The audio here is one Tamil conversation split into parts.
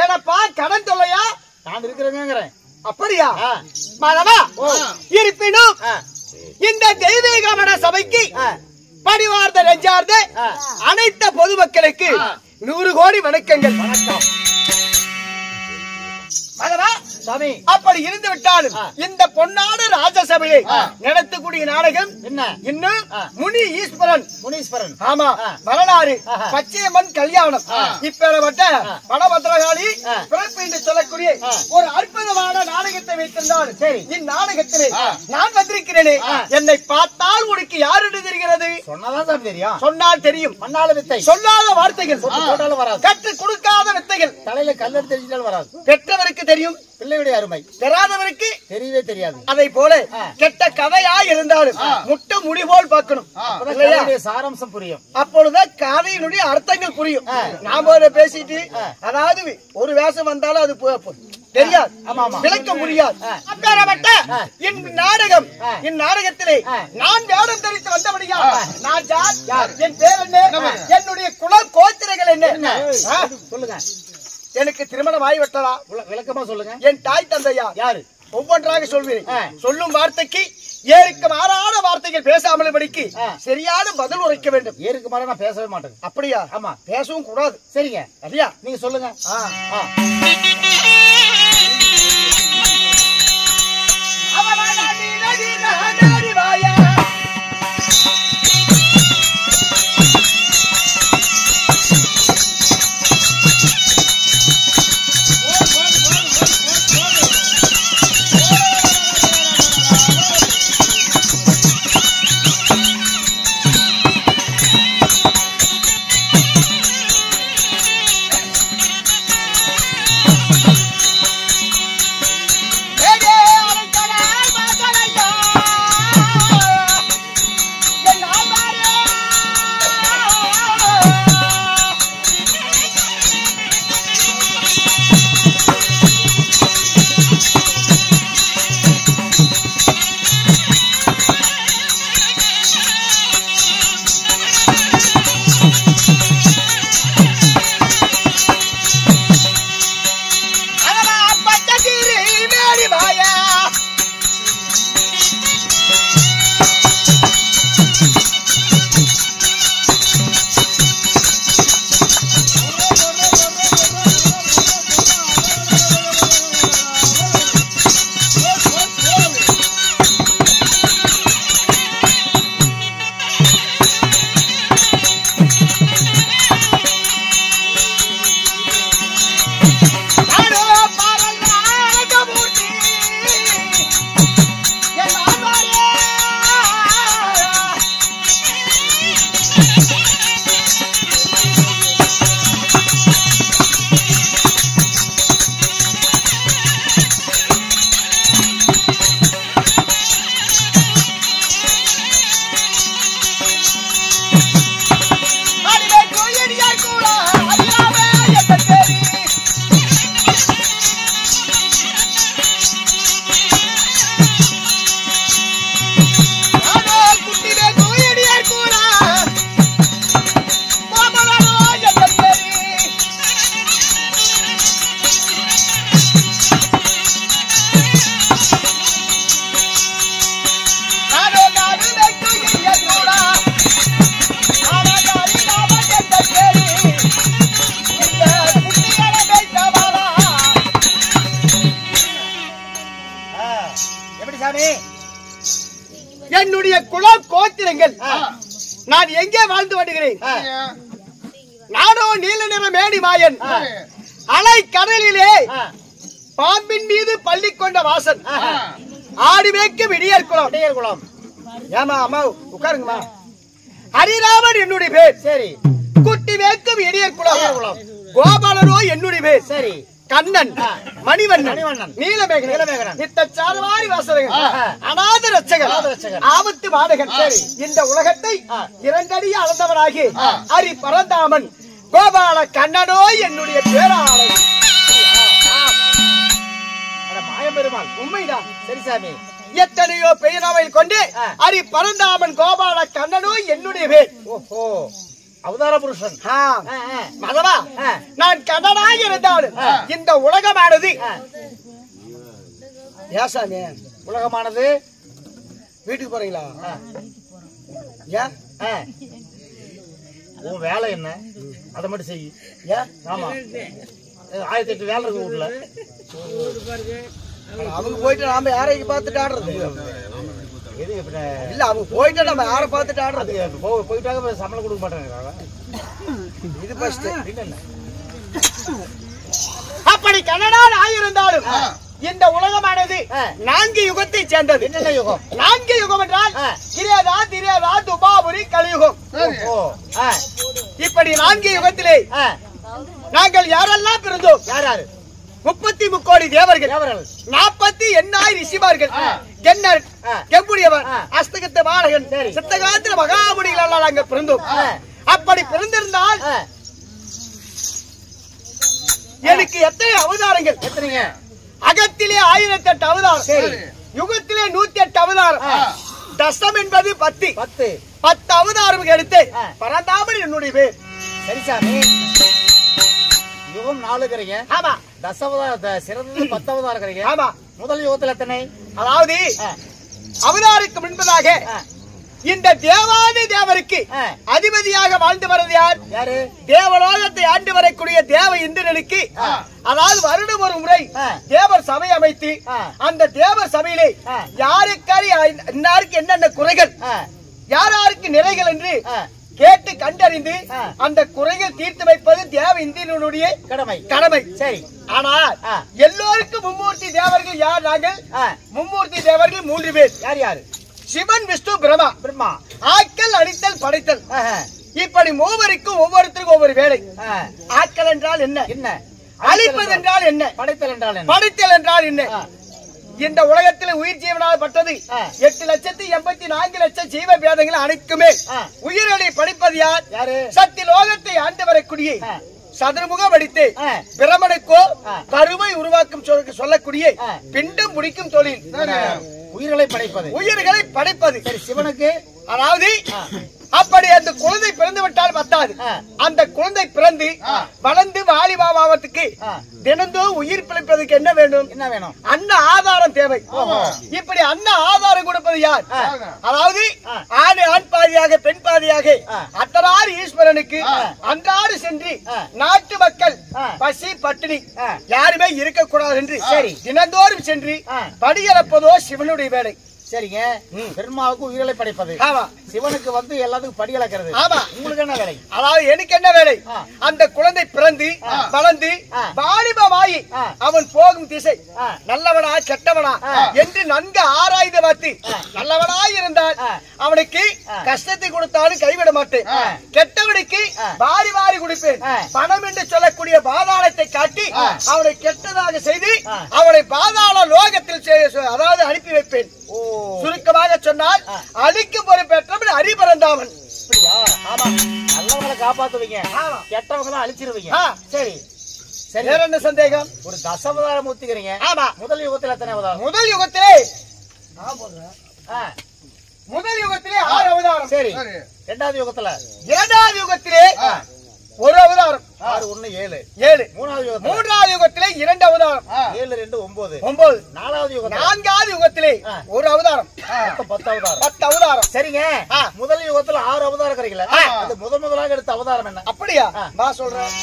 ஏனப்பா கடன் தொல்லையா? நான் இருக்கிறேங்கிறேன். அப்படியா? மாதவா, இருப்பினும் இந்த தெய்வீக மட சபைக்கு பணிவார்ந்த நெஞ்சார்ந்த அனைத்து பொதுமக்களுக்கு 100 கோடி வணக்கங்கள். வணக்கம் மாதவா. அப்படி இருந்து விட்டாலும் இந்த பொன்னாடு ராஜசபையை நடத்தக்கூடிய நாடகம் என்ன? இன்னும் முனி ஈஸ்வரன். ஆமா, வரலாறு பச்சையம்மன் கல்யாணம் இப்பேற்பட்ட படபத்திரகாளி பிறப்பு என்று சொல்லக்கூடிய ஒரு அற்புதமான நாடகத்தை வைத்திருந்தால் இந்நாடகத்திலே நான் வந்திருக்கிறேனே, என்னை பார்த்தால் உனக்கு யார் என்று தெரிகிறது? சொன்னதான் எப்படிதான் தெரியும்? சொன்னால் தெரியும். மண்ணால வித்தை. சொல்லாத வார்த்தைகள் போட்டாலும் வராது. கற்றுக் கொடுக்காத வித்தைகள் தலையில கல்லர் தெரிஞ்சாலும் வராது. பெற்றவருக்கு தெரியும், பிள்ளையுடைய அருமை பெறாதவருக்கு தெரியவே தெரியாது. அதை போல கெட்ட கதையா இருந்தாலும் முட்டை முடி போல் பார்க்கணும். சாராம்சம் புரியும். அப்பொழுதுதான் கதையினுடைய அர்த்தங்கள் புரியும். நாம பேசிட்டு அதாவது ஒரு வேஷம் வந்தாலும் அது தெரியாது, விளக்க முடியாது. அப்பேற்பட்ட என் நாடகம், என் நாடகத்திலே நான் வேடம் தரித்து வந்தபடியா நான் யார், என் பேர் என்ன, என்னுடைய குல கோத்திரங்கள் என்ன சொல்லுங்க. எனக்கு திருமணம் ஆகிவிட்டதா விளக்கமா சொல்லுங்க. என் தாய் தந்தையா யாரு ஒவ்வொன்றாக சொல்வேன். சொல்லும் வார்த்தைக்கு ஏருக்கு மாறான வார்த்தைகள் பேசாமல் படிக்கு சரியான பதில் உரைக்க வேண்டும். ஏருக்கு மாற நான் பேசவே மாட்டேன். அப்படியா? ஆமா, பேசவும் கூடாது. சரிங்க. சரியா? நீங்க சொல்லுங்க. என்னுடைய குல கோத்திரங்கள் நான் எங்கே வாழ்ந்து வருகிறேன். நானோ நீல நிற மேடி மாயன், அலை கடலிலே பாம்பின் மீது பள்ளி கொண்ட வாசன், ஆடி மேய்க்கும் விடியல் குளம். ஏமா அம்மா உட்காருங்கம்மா. ஹரிராமன் என்னுடைய பேர். சரி. குட்டி மேய்க்கும் இடியல் குளம். கோபாலரோ என்னுடைய பேர். சரி. கண்ணன், மணிவண்ணன், நீலமேகன், நித்தச்சாரவாரி வாசகன், அநாத ரட்சகன், ஆபத்து மாதகன். இந்த உலகத்தை இரண்டடிய அளந்தவனாகி ஹரி பரந்தாமன் கோபால கண்ணனோ என்னுடைய பேராளை. மாயபெருமாள் உண்மைதான். சரி சாமி. எத்தனையோ பெயராவையில் கொண்டு ஹரி பரந்தாமன் கோபால கண்ணனோ என்னுடைய பேர். ஓஹோ, அவதார புருஷன். மதவா, நான் கண்ணனாக இருந்தாலும் இந்த உலகமானது ஏசாமி உலகமானது. வீட்டுக்கு போறீங்களா? உன் வேலை என்ன அதை மட்டும் செய்ய. ஆமா, 1008 வேலை இருக்கு வீட்டுல. அவங்க போயிட்டு நாம யாரைக்கு பார்த்துட்டு ஆடுறது இல்ல. அவங்க போயிட்டு நம்ம யாரை பார்த்துட்டு ஆடுறது. போயிட்டாங்க சம்பளம் கொடுக்க மாட்டாங்க. இது ஃபர்ஸ்ட். அப்படி கண்ணனான் ஆயிருந்தாலும் இந்த உலகமானது 4 யுகத்தை சேர்ந்தது. என்னென்ன யுகம்? 4 யுகம் என்றால் கிரேதா, திரேதா, துபாபுரி, கலியுகம். இப்படி 4 யுகத்திலே நாங்கள் யாரெல்லாம் பிறந்தோம்? யாரு? 33 கோடி தேவர்கள், 48 ரிஷிமார்கள், கென்னர், கெம்புடியவர், அஸ்தகத்த பாலகன், சித்தகாலத்தில் மகாமுனிகள் எல்லாம் நாங்கள் பிறந்தோம். அப்படி பிறந்திருந்தால் எனக்கு எத்தனை அவதாரங்கள்? எத்தனைங்க? அகத்திலே 1008 அவதாரம், யுகத்திலே 108 அவதாரம், தசம் என்பது 10 அவதாரம் எடுத்து பரந்தாமல் என்னுடைய பேர். சரி சாமி, யுகம் 4 ஆமா, தசவதார சிறந்தது 10 அவதாரம். ஆமா, முதல் யுகத்தில் எத்தனை? அதாவது அவதாருக்கு முன்பதாக இந்த தேவாதி தேவருக்கு அதிபதியாக வாழ்ந்து வருவது யாரு? தேவலோகத்தை ஆண்டு வரக்கூடிய தேவ இந்திரனுக்கு, அதாவது வருடம் ஒரு முறை தேவர் சபை அமைத்து அந்த தேவர் சபையிலே யாருக்கு என்னென்ன குறைகள், யாருக்கு நிறைகள் என்று கேட்டு கண்டறிந்து அந்த குறைகள் தீர்த்து வைப்பது தேவ இந்திரனுடைய கடமை. சரி, ஆனால் எல்லோருக்கும் மும்மூர்த்தி தேவர்கள் யார்? நாங்கள் மும்மூர்த்தி தேவர்கள் 3 பேர். யார்? சிவன், விஷ்ணு, பிரம்மா. ஆக்கல், அழித்தல், படைத்தல். இப்படி மூவருக்கும் ஒவ்வொருத்தருக்கும் ஒவ்வொரு வேலை. ஆக்கல் என்றால் என்ன? அழிப்பது என்றால் என்ன? படைத்தல் என்றால் என்ன? இந்த உலகத்தில் உயிர் ஜீவனால் பட்டது 8,84,00,000 ஜீவ பேதங்கள் அனைத்துமே உயிர்களை படைப்பது யாரு? சக்தி லோகத்தை ஆண்டு வரக்கூடிய சதுர்முகம் அடித்து பிரமனுக்கோ கருவை உருவாக்கும் சொல்லக்கூடிய பிண்டம் முடிக்கும் தொழில் உயிர்களை படைப்பது. சிவனுக்கு அதாவது அப்படி அந்த குழந்தை பிறந்து விட்டால் பத்தாது. அந்த குழந்தை பிறந்து வளர்ந்து வாலிபாவத்துக்கு தினந்தோறும் உயிர் பிழைப்பதற்கு என்ன வேணும்? அன்ன ஆதாரம் தேவை. இப்படி அன்ன ஆதாரம் கொடுப்பது யார்? அதாவது ஆண் பாதியாக பெண் பாதியாக அத்தனாறு ஈஸ்வரனுக்கு அன்றாடு சென்று நாட்டு மக்கள் பசி பட்டினி யாருமே இருக்கக்கூடாது என்று தினந்தோறும் சென்று படியறப்பதோ சிவனுடைய வேலை. சரிங்க, பெருமாவுக்கு உயிர்களை படைப்பது, சிவனுக்கு வந்து எல்லாத்துக்கும் படி அளக்கிறது. உங்களுக்கு என்ன வேலை? அதாவது எனக்கு என்ன வேலை? அந்த குழந்தை பிறந்து வளர்ந்து வாலிபமாயி அவன் போகும் திசை நல்லவனா கெட்டவனா என்று நன்கு ஆராய்ந்து பார்த்து நல்லவனா இருந்தால் அவனுக்கு கஷ்டத்தை கொடுத்தாலும் கைவிட மாட்டேன், கெட்டவனுக்கு வாரி வாரி கொடுப்பேன். பணம் என்று சொல்லக்கூடிய பாதாளத்தை காட்டி அவனை கெட்டதாக செய்து அவனை பாதாள லோகத்தில் அதாவது அனுப்பி வைப்பேன். சுருக்கமாக சொன்னால் அழிக்கு பொறுப்பேற்றவன் அரிபரந்தாமன். நல்லவங்களை காப்பாத்துவீங்க, கெட்டவங்க அழிச்சிருவீங்க. சரி சரி, வேற என்ன சந்தேகம்? ஒரு தசவதாரம் ஊத்திக்கிறீங்க. ஆமா, முதல் யுகத்தில் எத்தனை அவதாரம்? முதல் யுகத்திலே 6 அவதாரம். சரி, இரண்டாவது யுகத்திலே ஒரு அவதாரம். 6 1 7. மூன்றாவது யுகத்திலே 2 அவதாரம். 7 2 9. நான்காவது யுகத்திலே ஒரு அவதாரம். 10 அவதாரம். சரிங்க, முதல் யுகத்துல 6 அவதாரம் கிடைக்கல. அது முதலாக எடுத்த அவதாரம் என்ன? அப்படியா? வா சொல்றேன்.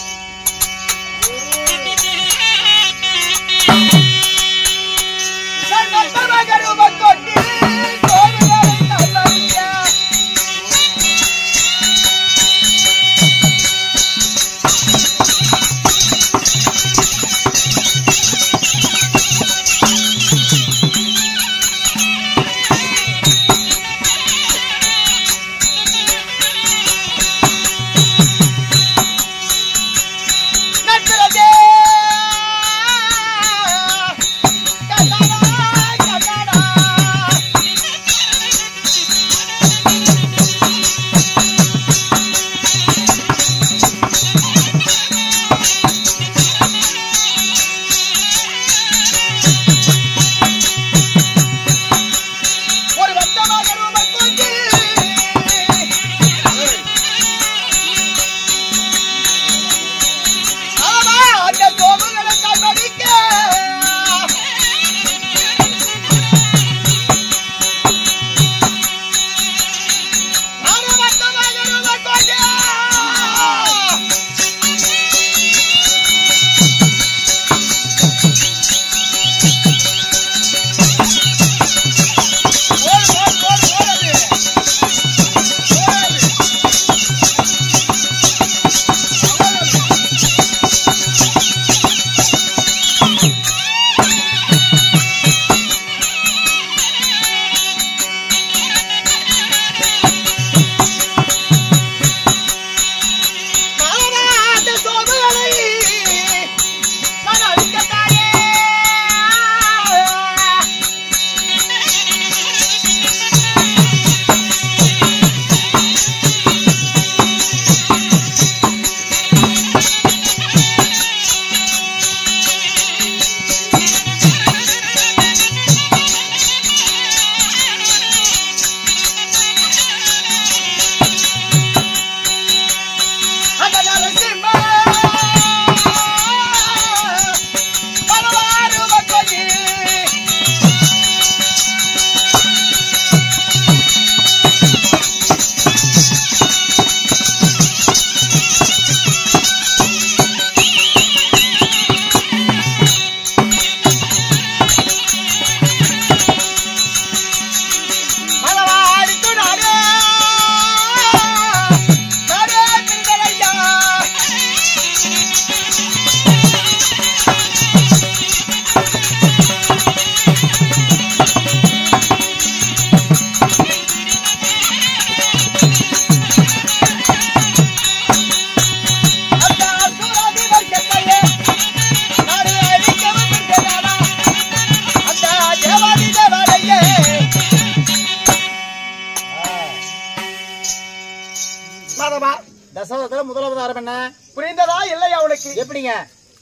தசாவதாரத்துல முதல் அவதாரம் என்ன புரிந்ததா இல்லையா உனக்கு? எப்படிங்க?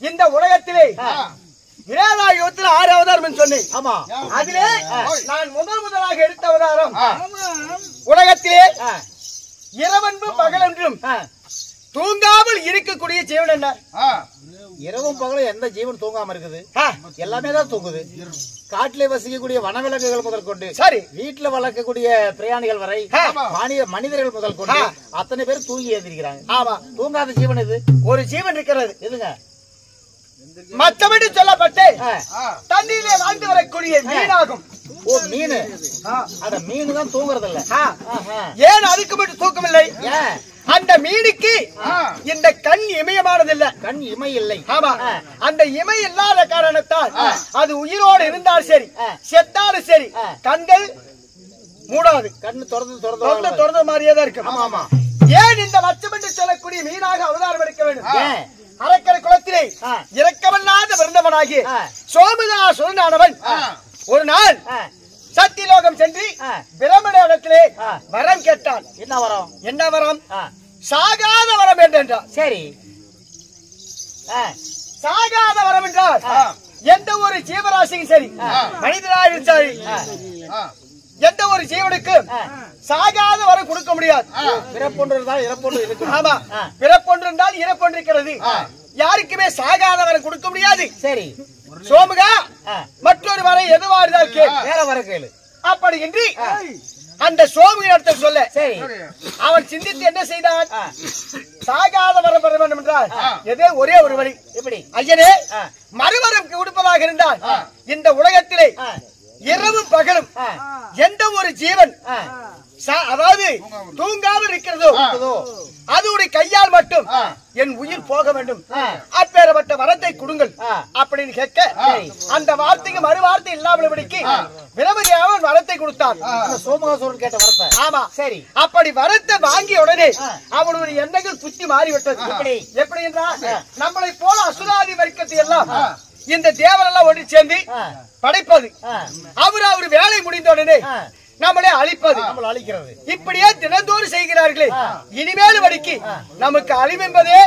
இந்த உலகத்திலே யுகத்தில் 6 அவதாரம் சொன்னேன். ஆமா. அதிலே நான் முதலாக எடுத்த அவதாரம் உலகத்திலே இரவன்பும் பகலென்றும் தூங்காமல் இருக்கக்கூடிய ஜீவன் என்ன? இரவும் பகலும் எந்த ஜீவன் தூங்காம இருக்குது? எல்லாமே தான் தூங்குது. காட்டிலே வசிக்கக்கூடிய வனவிலங்குகள் முதல் கொண்டு சரி வீட்டுல வளர்க்கக்கூடிய பிரயாணிகள் வரை மனிதர்கள் முதல் கொண்டு அத்தனை பேர் தூங்கி எழுந்திருக்கிறாங்க. ஆமா. தூங்காத ஜீவன் இது ஒரு ஜீவன் இருக்கிறது. எதுங்க? மற்றபடி சொல்லப்பட்டு தண்ணீரிலே வாழ்ந்து வரக்கூடிய மீனாகும். ஓ, மீன். அந்த மீன் தான் தூங்குறது இல்ல. ஏன் அதுக்கு மட்டும் தூக்கம் இல்லை? அந்த மீனுக்கு இந்த கண் இமயமானது இல்ல. கண் இமை இல்லை. ஆமா. அந்த இமை இல்லாத காரணத்தால் அது உயிரோடு இருந்தால் சரி செத்தாலும் சரி கண்கள் மூடாது. கண்ணு திறந்து திறந்த மாதிரியே தான் இருக்கு. ஆமா ஆமா. ஏன் இந்த மச்சமென்று சொல்லக்கூடிய மீனாக அவதாரம் எடுக்க வேண்டும்? அரக்கரை குலத்திலே இரக்கமில்லாத பிறந்தவனாகி சோமதாசுரனானவன் ஒரு நாள் சத்தியலோகம் சென்று பிரமண இடத்திலே வரம் கேட்டான். என்ன வரம்? என்ன வரம்? சாகாத வரம் என்றார். சரி, சாகாத வரம் என்றால் எந்த ஒரு ஜீவராசியும் சரி மனிதனாக சரி எந்த ஒரு ஜீவனுக்கும் சாகாத வரம் கொடுக்க முடியாது. பிறப்பொன்று இருந்தால் இறப்பொன்று இருக்கு. ஆமா, பிறப்பொன்று இருந்தால் இறப்பொன்று இருக்கிறது. யாருக்குமே சாகாத வரம் கொடுக்க முடியாது. சரி, சோமுகா மற்றொரு வரம் எதுவா இருந்தால் வேற வர கேளு. அப்படி என்று அந்த சோமுகிட்ட சொல்ல சரி அவன் சிந்தித்து என்ன செய்தான்? சாகாத வரம் பெற வேண்டும் என்றால் எதே ஒரே ஒரு வழி. எப்படி? ஐயனே, மறுவரம் கொடுப்பதாக இருந்தால் இந்த உலகத்திலே இரவும் பகலும் எந்த ஒரு ஜீவன் அதாவது தூங்காமல் இருக்கிறதோ அதோடைய கையால் மட்டும் என் உயிர் போக வேண்டும், அப்பேற்பட்ட வரத்தை கொடுங்கள் அப்படின்னு கேட்க அந்த வார்த்தைக்கு மறு வார்த்தை இல்லாமல் படிக்கு பிரமதேவன் வரத்தை கொடுத்தான். சோமகாசுரன் கேட்ட வரத்தை. ஆமா. சரி, அப்படி வரத்தை வாங்கிய உடனே அவனுடைய எண்ணங்கள் புத்தி மாறிவிட்டது. எப்படி என்றால் நம்மளை போல அசுராதி வர்க்கத்தை எல்லாம் இந்த தேவரெல்லாம் ஒன்று சேர்ந்து படைப்பது, அவர் வேலை முடிந்த உடனே நம்மளே அழிப்பது, அழிக்கிறது, இப்படியே தினந்தோறும் செய்கிறார்களே. இனிமேல் வடிக்கு நமக்கு அழிவு என்பதே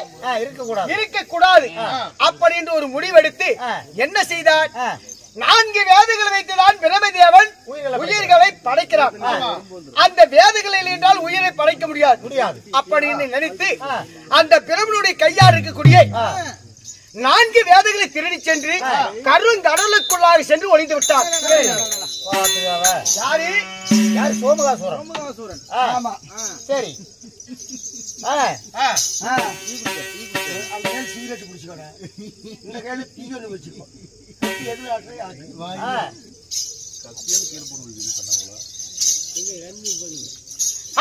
இருக்கக்கூடாது அப்படின்னு ஒரு முடிவெடுத்து என்ன செய்தார்? 4 வேதங்களை வைத்துதான் பிரமதேவன் உயிர்களை படைக்கிறார். அந்த வேதங்களில் என்றால் உயிரை படைக்க முடியாது அப்படின்னு நினைத்து அந்த பிரமனுடைய கையால் இருக்கக்கூடிய 4 வேதங்களை திருடி சென்று கருங்கடலுக்குள்ளாக சென்று ஒளிந்து விட்டார். யாரு? சோமகாசுரன். ஆமா. சரி,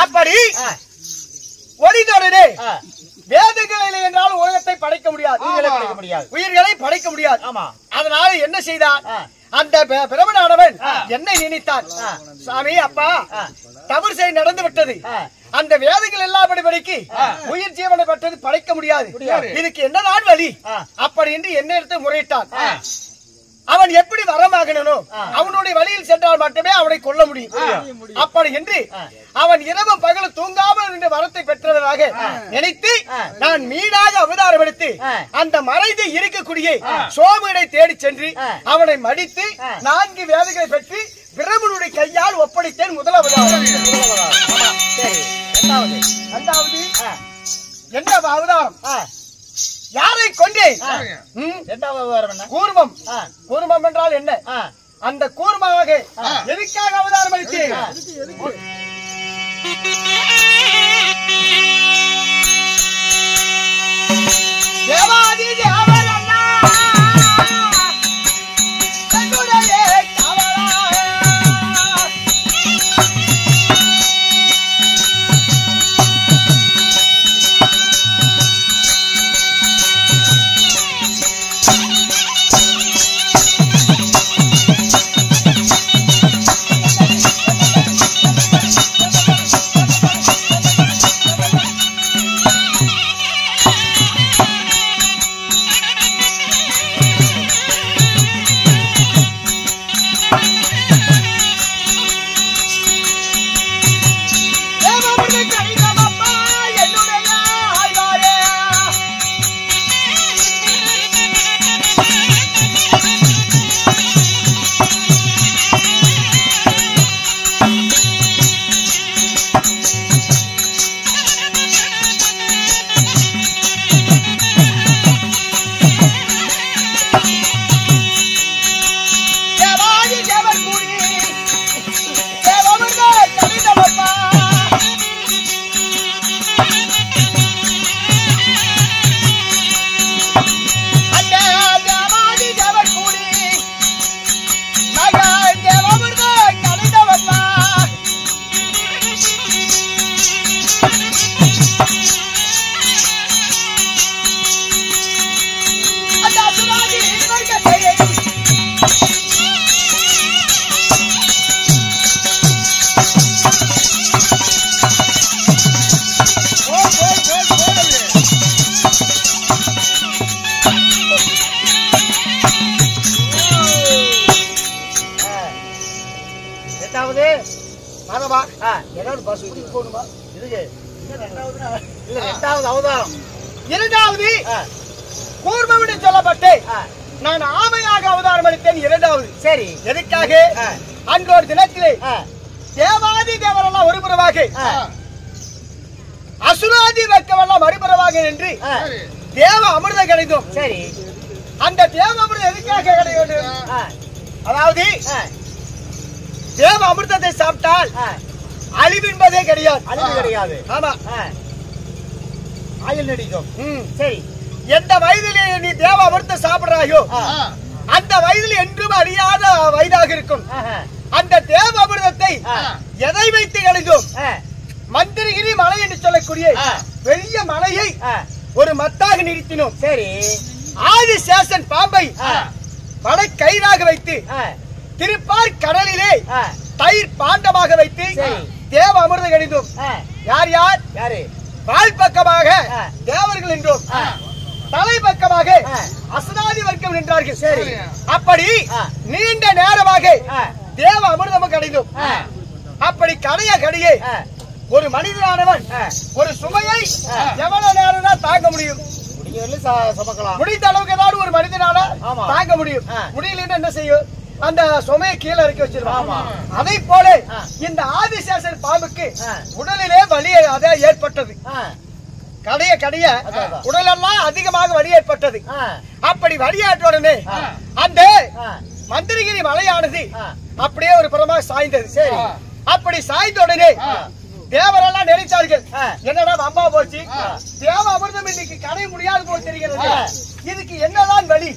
அப்படி ஒளிந்தோடனே வேதங்களை என்றால் உலகத்தை படைக்க முடியாது, உயிர்களை படைக்க முடியாது. ஆமா. அதனால என்ன செய்தார்? அந்த பிரமணானவன் என்னை நினைத்தான், சாமி அப்பா தவறு செய்ய நடந்து விட்டது, அந்த வேதங்கள் எல்லாபடி படிக்கு உயிர் ஜீவனை பட்டது படைக்க முடியாது, இதுக்கு என்ன நான் வழி அப்படி என்று என்ன எடுத்து முறையிட்டான். அவன் எப்படி வரமாகணும்? அவனுடைய வழியில் சென்றால் மட்டுமே அவனை கொல்ல முடியும். அப்படி என்று அவன் இரவும் பகலும் தூங்காமல் இந்த வரத்தை பெற்றவராக நினைத்து நான் மீனாக அவதாரம் எடுத்து அந்த மறைந்து இருக்கக்கூடிய சோமனை தேடி சென்று அவனை மடித்து 4 வேதங்களை பெற்று பிரமனுடைய கையால் ஒப்படைத்தேன். முதலாவது என்ன அவதாரம்? யாரை கொண்டேன்? கூர்மம். கூர்மம் என்றால் என்ன? அந்த கூர்மமாக எதுக்காக அவதாரம் அளித்தேன்? தேவாதி தேவன் அண்ணா ஒரு பஸ் போகணுமா? இதுக்கு இல்ல இரண்டாவது அவதாரம். இரண்டாவது கூர்மவிட சொல்லப்பட்டு நான் ஆமையாக அவதாரம் அளித்தேன். இரண்டாவது சரி. எதுக்காக? அன்றொரு தினத்திலே தேவாதி தேவரெல்லாம் ஒருபுறமாக, அசுராதி வர்க்கமெல்லாம் மறுபுறமாக என்று தேவ அமிர்தம் கிடைக்கும். சரி. அந்த தேவ அமிர்தம் எதுக்காக கிடைக்கும்? அதாவது தேவ அமிர்தத்தை சாப்பிட்டால் அழிவு என்பதே கிடையாது. அழிவு கிடையாது. ஆமா, ஆயுள் நீடிக்கும். சரி. எந்த வயதிலே நீ தேவ அமிர்தம் சாப்பிடுறாயோ அந்த வயதில் என்றும் அறியாத வயதாக இருக்கும். அந்த தேவ அமிர்தத்தை எதை வைத்து கிடைக்கும்? மந்திரகிரி மலை என்று சொல்லக்கூடிய பெரிய மலையை ஒரு மத்தாக நிறுத்தினோம். சரி. ஆதிசேஷன் பாம்பை வடை கயிறாக வைத்து திருப்பார் கடலிலே தயிர் பாண்டமாக வைத்து தேவ அமிர்தம் கிடைத்தோம். யார் யார்? யாரு? வால் பக்கமாக தேவர்கள் என்றோம், தலை பக்கமாக அசுராதி வர்க்கம் நின்றார்கள். சரி. அப்படி நீண்ட நேரமாக தேவ அமிர்தம் கிடைத்தோம். அப்படி கடைய கடையே ஒரு மனிதனானவன் ஒரு சுமையை எவ்வளவு நேரம் தான் தாங்க முடியும்? சுமக்கலாம். முடிந்த அளவுக்கு ஏதாவது ஒரு மனிதனால தாங்க முடியும். முடியலன்னு என்ன செய்யும்? அந்த சுமையை கீழே இறக்கி வச்சிருவாங்க. அதை போல இந்த ஆதிசேஷன் பாம்புக்கு உடலிலே வலி அதே ஏற்பட்டது. கடைய கடைய உடலெல்லாம் அதிகமாக வலி ஏற்பட்டது. அப்படி வலியாற்ற உடனே அந்த மந்திரகிரி மலையானது அப்படியே ஒரு புறமாக சாய்ந்தது. சரி. அப்படி சாய்ந்த உடனே தேவரெல்லாம் நினைத்தார்கள், என்னடா அம்மா போச்சு, தேவ அமிர்தம் இன்னைக்கு கடைய முடியாது போல் தெரிகிறது, இதுக்கு என்னதான் வழி?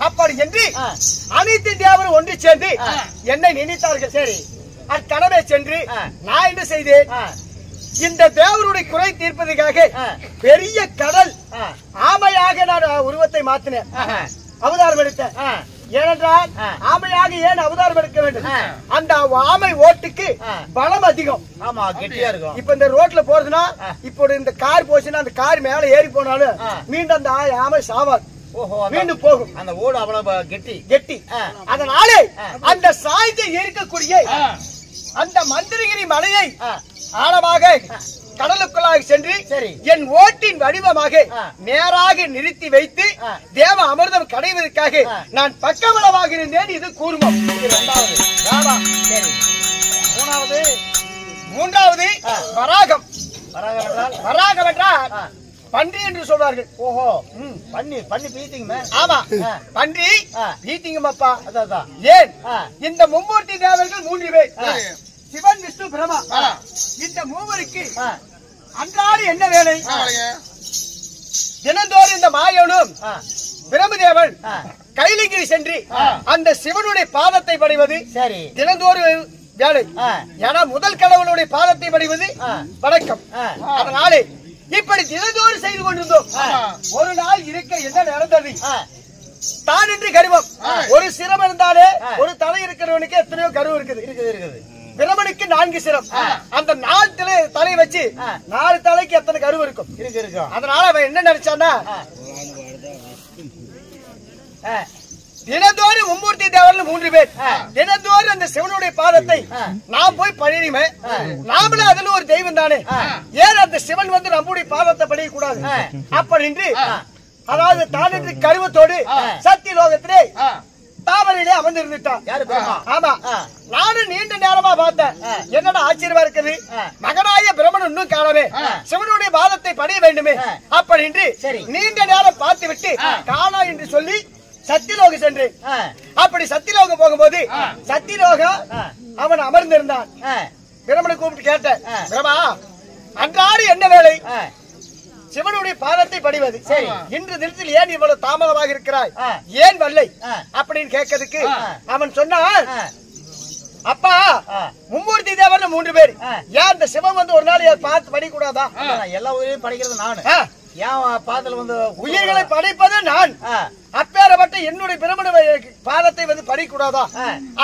அப்படி என்று அனைத்து தேவரும் ஒன்று சேர்ந்து என்னை நினைத்தார்கள். சரி. அக்கடவை சென்று நான் என்ன செய்தேன்? இந்த தேவருடைய குறை தீர்ப்பதற்காக பெரிய கடல் ஆமையாக நான் உருவத்தை மாற்றினேன், அவதாரம் எடுத்தேன். ஏனென்றால் ஆமையாக ஏன் அவதாரம் எடுக்க வேண்டும்? அந்த ஆமை ஓட்டுக்கு பலம் அதிகம். ஆமா, கெட்டியா இருக்கும். இப்ப இந்த ரோட்ல போறதுன்னா இப்போ இந்த கார் போச்சுன்னா அந்த கார் மேல ஏறி போனாலும் மீண்டும் அந்த ஆமை சாவாது, மீண்டும் போகும். அந்த ஓடு அவ்வளவு கெட்டி. அதனால அந்த சாய்ந்து இருக்கக்கூடிய அந்த மந்திரகிரி மலையை ஆழமாக கடலுக்குள்ளாக சென்று என் ஓட்டின் வடிவமாக நேராக நிறுத்தி வைத்து தேவ அமிர்தம் கடைவதற்காக நான் பக்கமளவாக இருந்தேன். இது கூர்மம். மூன்றாவது வராகம். வராகம் என்றால் பன்றி என்று சொல்வார்கள். ஓஹோ, பண்ணி பீத்திங்க. ஆமா, பன்றி பீத்திங்கப்பா. ஏன்? இந்த மும்மூர்த்தி தேவர்கள் 3 பேர், சிவன், விஷ்ணு, பிரம்மா. இந்த மூவருக்கு அன்றாடு என்ன வேலை? தினந்தோறும் இந்த மாயவனும் பிரம்மதேவன் கைலிங்கிரி சென்று அந்த சிவனுடைய பாதத்தை படைவது தினந்தோறும் வேலை. ஏன்னா முதல் கடவுளுடைய பாதத்தை படைவது வணக்கம். அதனாலே இப்படி தினந்தோறும் செய்து கொண்டிருந்தோம். ஒரு நாள் இருக்க என்ன நடந்தது? தான் என்று கருவம். ஒரு சிரம் இருந்தாலே ஒரு தலை இருக்கிறவனுக்கு எத்தனையோ கருவு இருக்குது. பிரமனுக்கு 4 சிரம். அந்த 4 தலை வச்சு 4 தலைக்கு எத்தனை கருவு இருக்கும்? அதனால அவன் என்ன நினைச்சான்னா, தினந்தோறும் மும்மூர்த்தி தேவர்கள் 3 பேர் தினந்தோறும் அந்த சிவனுடைய பாதத்தை நாம் போய் பணியுமே, நாமளும் அதுல ஒரு தெய்வம் தானே, ஏன் அந்த சிவன் வந்து நம்முடைய பாதத்தை பணிய கூடாது? அப்படின்னு அதாவது தான் என்று கருவத்தோடு சத்திய லோகத்திலே தாமரையிலே அமர்ந்து இருந்துட்டான். ஆமா, நானும் நீண்ட நேரமா பார்த்தேன். என்னடா ஆச்சரியமா இருக்குது, மகனாய பிரம்மன் இன்னும் காணவே, சிவனுடைய பாதத்தை பணிய வேண்டுமே அப்படின்னு நீண்ட நேரம் பார்த்து விட்டு காணா என்று சொல்லி சத்தியலோகம் சென்றேன். அப்படி சத்தியலோகம் போகும்போது சத்தியலோகம் அவன் அமர்ந்திருந்தான். பிரம்மனை கூப்பிட்டு கேட்டேன், பிரம்மா அன்றாடு என்ன வேலை? சிவனுடைய பாதத்தை படிவது. இன்று தினத்தில் ஏன் இவ்வளவு தாமதமாக இருக்கிறாய், ஏன் வல்லை அப்படின்னு கேட்கறதுக்கு அவன் சொன்னான், அப்பா மும்மூர்த்தி தேவர்ல 3 பேர், ஏன் இந்த சிவன் வந்து ஒரு நாள் பார்த்து படிக்க கூடாதா? எல்லா உயிரையும் படிக்கிறது நானு, ஏன் பாதத்துல வந்து உயிர்களை படைப்பது நான், அப்பேறப்பட்ட என்னுடைய பிரம்மனுடைய பாதத்தை வந்து படிக்க கூடாதா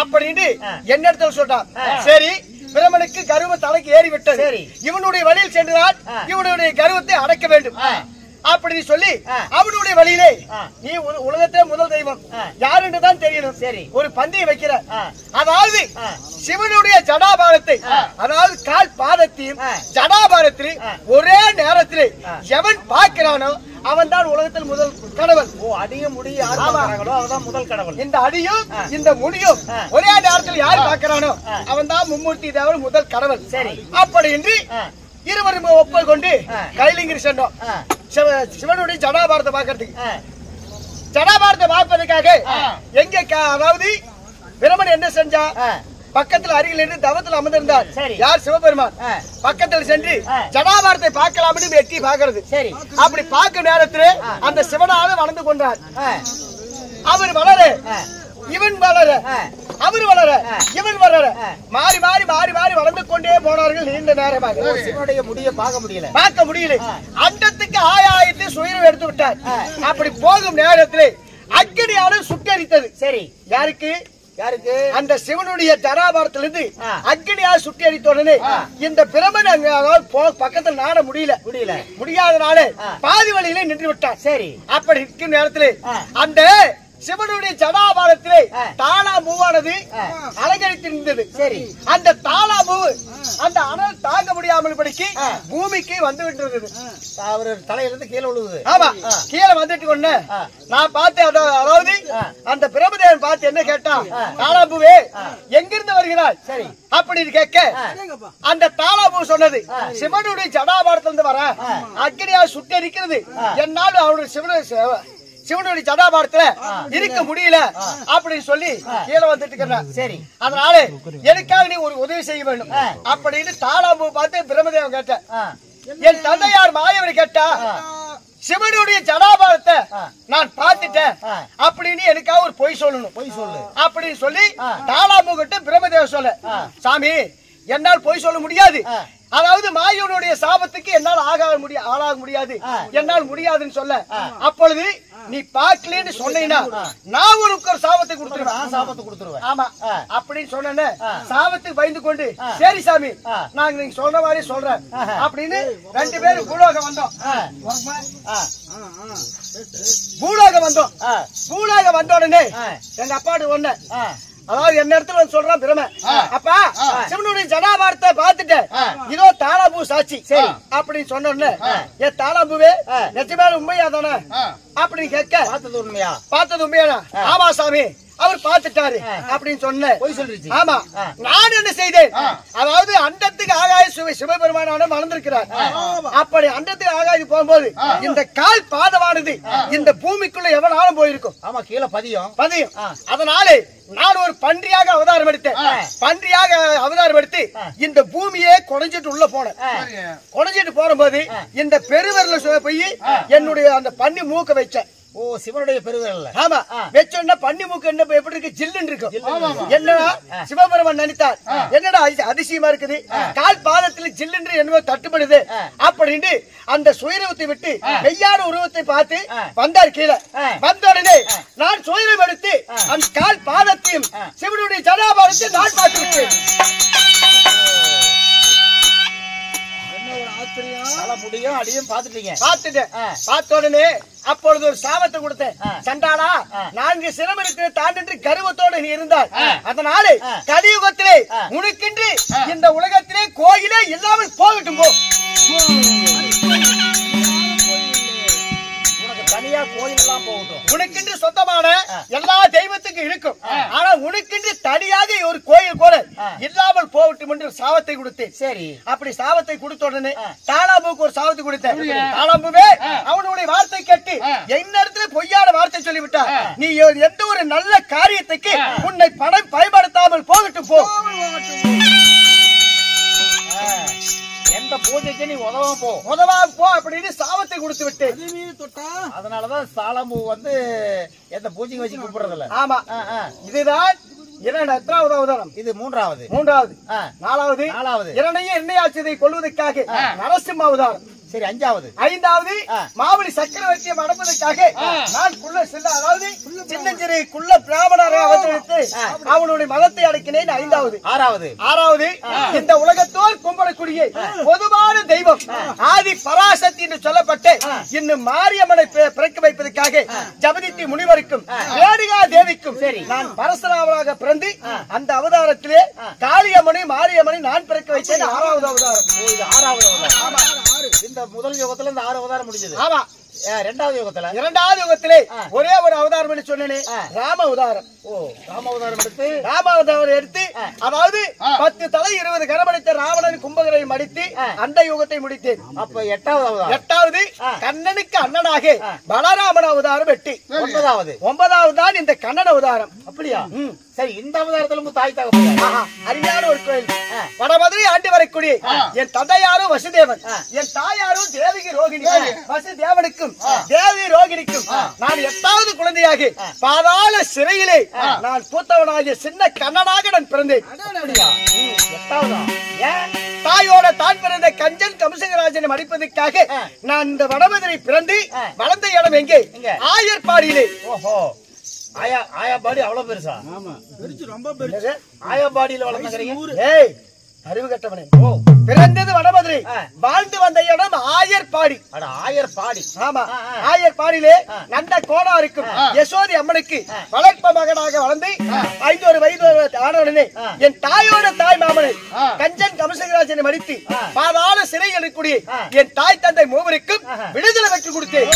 அப்படின்னு என்னிடத்துல சொல்றான். சரி, பிரம்மனுக்கு கருவ தலைக்கு ஏறிவிட்டது, இவனுடைய வழியில் சென்றால் இவனுடைய கருவத்தை அடக்க வேண்டும். அப்படி சொல்லி அவனுடைய வழியிலே நீ உலகத்திலே முதல் தெய்வம் யாருன்னு தான் தெரியணும். சரி, ஒரு பந்தயம் வைக்கிற, அதாவது சிவனுடைய ஜடாபாரத்தை, அதாவது கால் பாதத்தையும் ஜடாபாரத்தில் ஒரே நேரத்தில் எவன் பார்க்கிறானோ அவன் தான் உலகத்தில் முதல் கடவுள். அடிய முடிய யார் பார்க்கறாங்களோ அவதான் முதல் கடவுள். இந்த அடியும் இந்த முடியும் ஒரே நேரத்தில் யார் பார்க்கிறானோ அவன் தான் மும்மூர்த்தி தேவன் முதல் கடவுள். சரி, அப்படி என்று இருவரும் ஒப்புக் கொண்டு கைலிங்கிரி சென்றோம் சிவனுடைய ஜடாபாரத்தை பார்க்கறதுக்கு. ஜடாபாரத்தை பார்ப்பதற்காக எங்க அதாவது பிரமன் என்ன செஞ்சா, பக்கத்தில் அருகில் இருந்து தவத்தில் அமர்ந்திருந்தார். யார்? சிவபெருமான். பக்கத்தில் சென்று ஜடாபாரத்தை பார்க்கலாம்னு எட்டி பார்க்கிறது. சரி, அப்படி பார்க்கும் நேரத்தில் அந்த சிவனால வளர்ந்து கொண்டார். அவர் வளர இவன் வளர, அவர் வளர இவன் வளர, மாறி மாறி மாறி மாறி வளர்ந்து கொண்டே போனார்கள். நீண்ட நேரமாக சிவனுடைய முடிய பார்க்க முடியல. அண்டத்துக்கு ஆயாயத்தை சுயரம் எடுத்து விட்டார். அப்படி போகும் நேரத்தில் அக்கினியால சுட்டரித்தது. சரி, யாருக்கு? அந்த சிவனுடைய ஜடாபாரத்திலிருந்து அக்னியால் சுட்டி அடித்த உடனே இந்த பிரமன் பக்கத்தில் நாட முடியாதனால பாதி வழியிலே நின்று விட்டார். சரி, அப்படி இருக்கும் நேரத்தில் அந்த சிவனுடைய ஜடாபாரத்திலே தாளா மூவானது அலங்கரித்திருந்தது. சரி, அந்த தாளா மூவு அந்த அனல் தாங்க முடியாமல் படிக்கு பூமிக்கு வந்து விட்டு அவர் தலையிலிருந்து கீழே விழுவுது. ஆமா, கீழே வந்துட்டு கொண்டு நான் பார்த்தேன். அதாவது அந்த பிரபுதேவன் பார்த்து என்ன கேட்டா, தாளாம்பூவே எங்கிருந்து வருகிறாய்? சரி, அப்படின்னு கேட்க அந்த தாளாம்பூ சொன்னது, சிவனுடைய ஜடாபாரத்திலிருந்து வர அக்னியால் சுட்டி இருக்கிறது, என்னால் அவருடைய சிவனுடைய ஜடாபாரத்துல இருக்க முடியல அப்படின்னு சொல்லி கீழே வந்துட்டு. சரி, அதனால எனக்காக நீ ஒரு உதவி செய்ய வேண்டும் அப்படின்னு தாளாம்பூ பார்த்து பிரம்மதேவன் கேட்ட. என் தந்தையார் மாயவனை கேட்டா, சிவனுடைய ஜடாபாரத்தை நான் பார்த்துட்டேன் அப்படின்னு எனக்காக ஒரு பொய் சொல்லணும் அப்படின்னு சொல்லி தாளாம்பூ கிட்ட பிரம்மதேவன் சொல்ல, சாமி என்னால் பொய் சொல்ல முடியாது, அதாவது மாயவனுடைய சாபத்துக்கு என்னால் ஆளாக முடியாது, என்னால் முடியாதுன்னு சொல்ல. அப்பொழுது நீ பார்க்கலன்னு சொன்னீங்கன்னா நான் ஒரு சாபத்தை கொடுத்துருவேன். ஆமா, அப்படின்னு சொன்ன சாபத்துக்கு பயந்து கொண்டு சரி சாமி நாங்க நீங்க சொல்ற மாதிரி சொல்றேன் அப்படின்னு ரெண்டு பேரும் பூலோகம் வந்தோம். பூலோகம் வந்த உடனே எங்க அப்பாடு ஒண்ணு, அதாவது என்ன இடத்துல வந்து சொல்றான் பிரம, அப்பா சிவனுடைய ஜடாபாரத்தை பார்த்துட்டேன், இதோ தாளாம்பூ சாட்சி அப்படின்னு சொன்ன உடனே, என் தாளாம்பூவே நிஜமே உண்மையா தானே அப்படின்னு கேட்க, பார்த்தது உண்மையானா? ஆமா சாமி அவர் பார்த்துட்டாரு அப்படின்னு சொன்ன. ஆமா, நான் என்ன செய்தேன், அதாவது அண்டத்துக்கு ஆகாய சிவபெருமானான வளர்ந்திருக்கிறார். அப்படி அண்டத்துக்கு ஆகாய போகும்போது இந்த கால் பாதமானது இந்த பூமிக்குள்ள எவ்வளவு ஆழம் போயிருக்கும். ஆமா, கீழே பதியும். அதனால நான் ஒரு பன்றியாக அவதாரம் எடுத்து இந்த பூமியே குறைஞ்சிட்டு உள்ள போனேன். குறைஞ்சிட்டு போகும்போது இந்த பெருவரல போய் என்னுடைய அந்த பன்னி மூக்க வச்சேன். ஓ, சிவனுடைய பெருவிரல்ல. ஆமா, வெச்சோன்னா பன்னி மூக்கு என்ன எப்படி இருக்கு, ஜில்லுன்னு இருக்கும். என்னடா சிவபெருமான் நினைத்தார், என்னடா அதிசயமா இருக்குது, கால் பாதத்துல ஜில்லுன்று என்னவோ தட்டுப்படுது அப்படின்னு அந்த சுயரூபத்தை விட்டு மெய்யான உருவத்தை பார்த்து வந்தார் கீழே. வந்த உடனே நான் சுயரூபம் எடுத்து அந்த கால் பாதத்தையும் சிவனுடைய ஜடாபாரத்தை நான் பார்த்து விட்டேன். முடியும் அடியும் பார்த்துட்டேன். பார்த்த உடனே அப்பொழுது ஒரு சாபத்தை கொடுத்தேன். சண்டாளா, 4 சிரம் இருக்கிற தாண்டின்று கருவத்தோடு நீ இருந்தார். அதனால கலியுகத்திலே உனக்கென்று இந்த உலகத்திலே கோயிலே இல்லாமல் போகட்டும் போ. தனியா கோயில் எல்லாம் போகட்டும். உனக்கென்று சொந்தமான எல்லா தெய்வத்துக்கும் இருக்கும், ஆனா உனக்கென்று தனியாக ஒரு கோயில் கூட இல்லாமல் போகட்டும் என்று சாபத்தை கொடுத்தேன். சரி, அப்படி சாபத்தை கொடுத்த உடனே தாளாம்பூக்கு ஒரு சாபத்தை கொடுத்தேன். தாளாம்பூவே அவனுடைய வார்த்தை கேட்டு என்ன இடத்துல பொய்யான வார்த்தை சொல்லிவிட்டார், நீ எந்த ஒரு நல்ல காரியத்துக்கு உன்னை பணம் பயன்படுத்தாமல் போகட்டும் போ. எந்த பூஜைக்கு நீ உதவா போ அப்படின்னு சாபத்தை கொடுத்து விட்டு. அதனாலதான் தாளாம்பூ வந்து எந்த பூஜைக்கு வச்சு கூப்பிடுறதில்ல. ஆமா, இதுதான் எத்தனாவது அவதாரம்? இது மூன்றாவது. 4வது இரண்டையும் எண்ணெயாச்சதை கொள்வதற்காக நரசிம்ம அவதாரம். சரி, அஞ்சாவது. ஐந்தாவது மாவலி சக்கரவர்த்தியை மடப்பதற்காக நான் குள்ள செல்ல, அதாவது சின்னஞ்சிறு குள்ள பிராமணரை அவதரித்து அவனுடைய மதத்தை அடக்கினேன். ஐந்தாவது. ஆறாவது இந்த உலகத்தோர் கும்பலக்கூடிய பொதுவான தெய்வம் ஆதி பராசக்தி என்று சொல்லப்பட்டு இன்னும் மாரியம்மனை பிறக்க வைப்பதற்காக ஜபதித்தி முனிவருக்கும் ரேணுகா தேவிக்கும் நான் பரசுராமனாக பிறந்து அந்த அவதாரத்திலே காளியம்மனை மாரியம்மனை நான் பிறக்க வைத்தேன். ஆறாவது அவதாரம். இந்த முதல் யுகத்துல இந்த 6 அவதாரம் முடிஞ்சது. ஆமா. இரண்டாவது யுகத்திலே ஒரே ஒரு அவதாரம் சொன்னேனே, ராம அவதாரம். ராம அவதாரம் எடுத்து அதாவது 10 தலை 20 கரமடித்த ராவணன் கும்பகரை மடித்து அந்த யுகத்தை முடித்தேன். அப்ப எட்டாவது கண்ணனுக்கு அண்ணனாக பலராமன் அவதாரம் 8. ஒன்பதாவது தான் இந்த கண்ணன் அவதாரம். அப்படியா? சரி, இந்த அவதாரத்துல தாய் தகப்பன் அருமையான ஒரு கோயில். வடமதுரை ஆண்டு வரக்கூடிய என் தந்தையாரும் வசுதேவன், என் தாயாரும் தேவகி ரோகிணி. வசுதேவனுக்கும் தேவி ரோகிணிக்கும் நான் 8வது குழந்தையாக பாதாள சிறையிலே நான் பூத்தவனாகிய சின்ன கண்ணனாக நான் பிறந்தேன். தாயோட தான் பிறந்த கஞ்சன் கம்சகராஜனை மடிப்பதற்காக நான் இந்த வடமதுரை பிறந்து வளர்ந்த இடம் எங்கே? ஆயர்பாடியிலே. ஆயாபாடி அவ்வளவு பெருசா? ரொம்ப பெருசு. ஆயாபாடியில வளர்ந்துக்கிறீங்க? அறிவு கட்டவனே. பிறந்தது வடமதுரை, வாழ்ந்து வந்த இடம் ஆயர்பாடி. ஆயர்பாடி. ஆமா. ஆயர்பாடியிலே நந்த கோணாருக்கும் யசோதி அம்மனுக்கு வளர்ப்ப மகனாக வளர்ந்து 5 வயது ஆனவுடனே என் தாயோட தாய் மாமனை கஞ்சன் கம்சகராஜனை மடித்து பாதாள சிறையில் இருக்கக்கூடிய என் தாய் தந்தை மூவருக்கும் விடுதலை பெற்றுக் கொடுத்தேன்.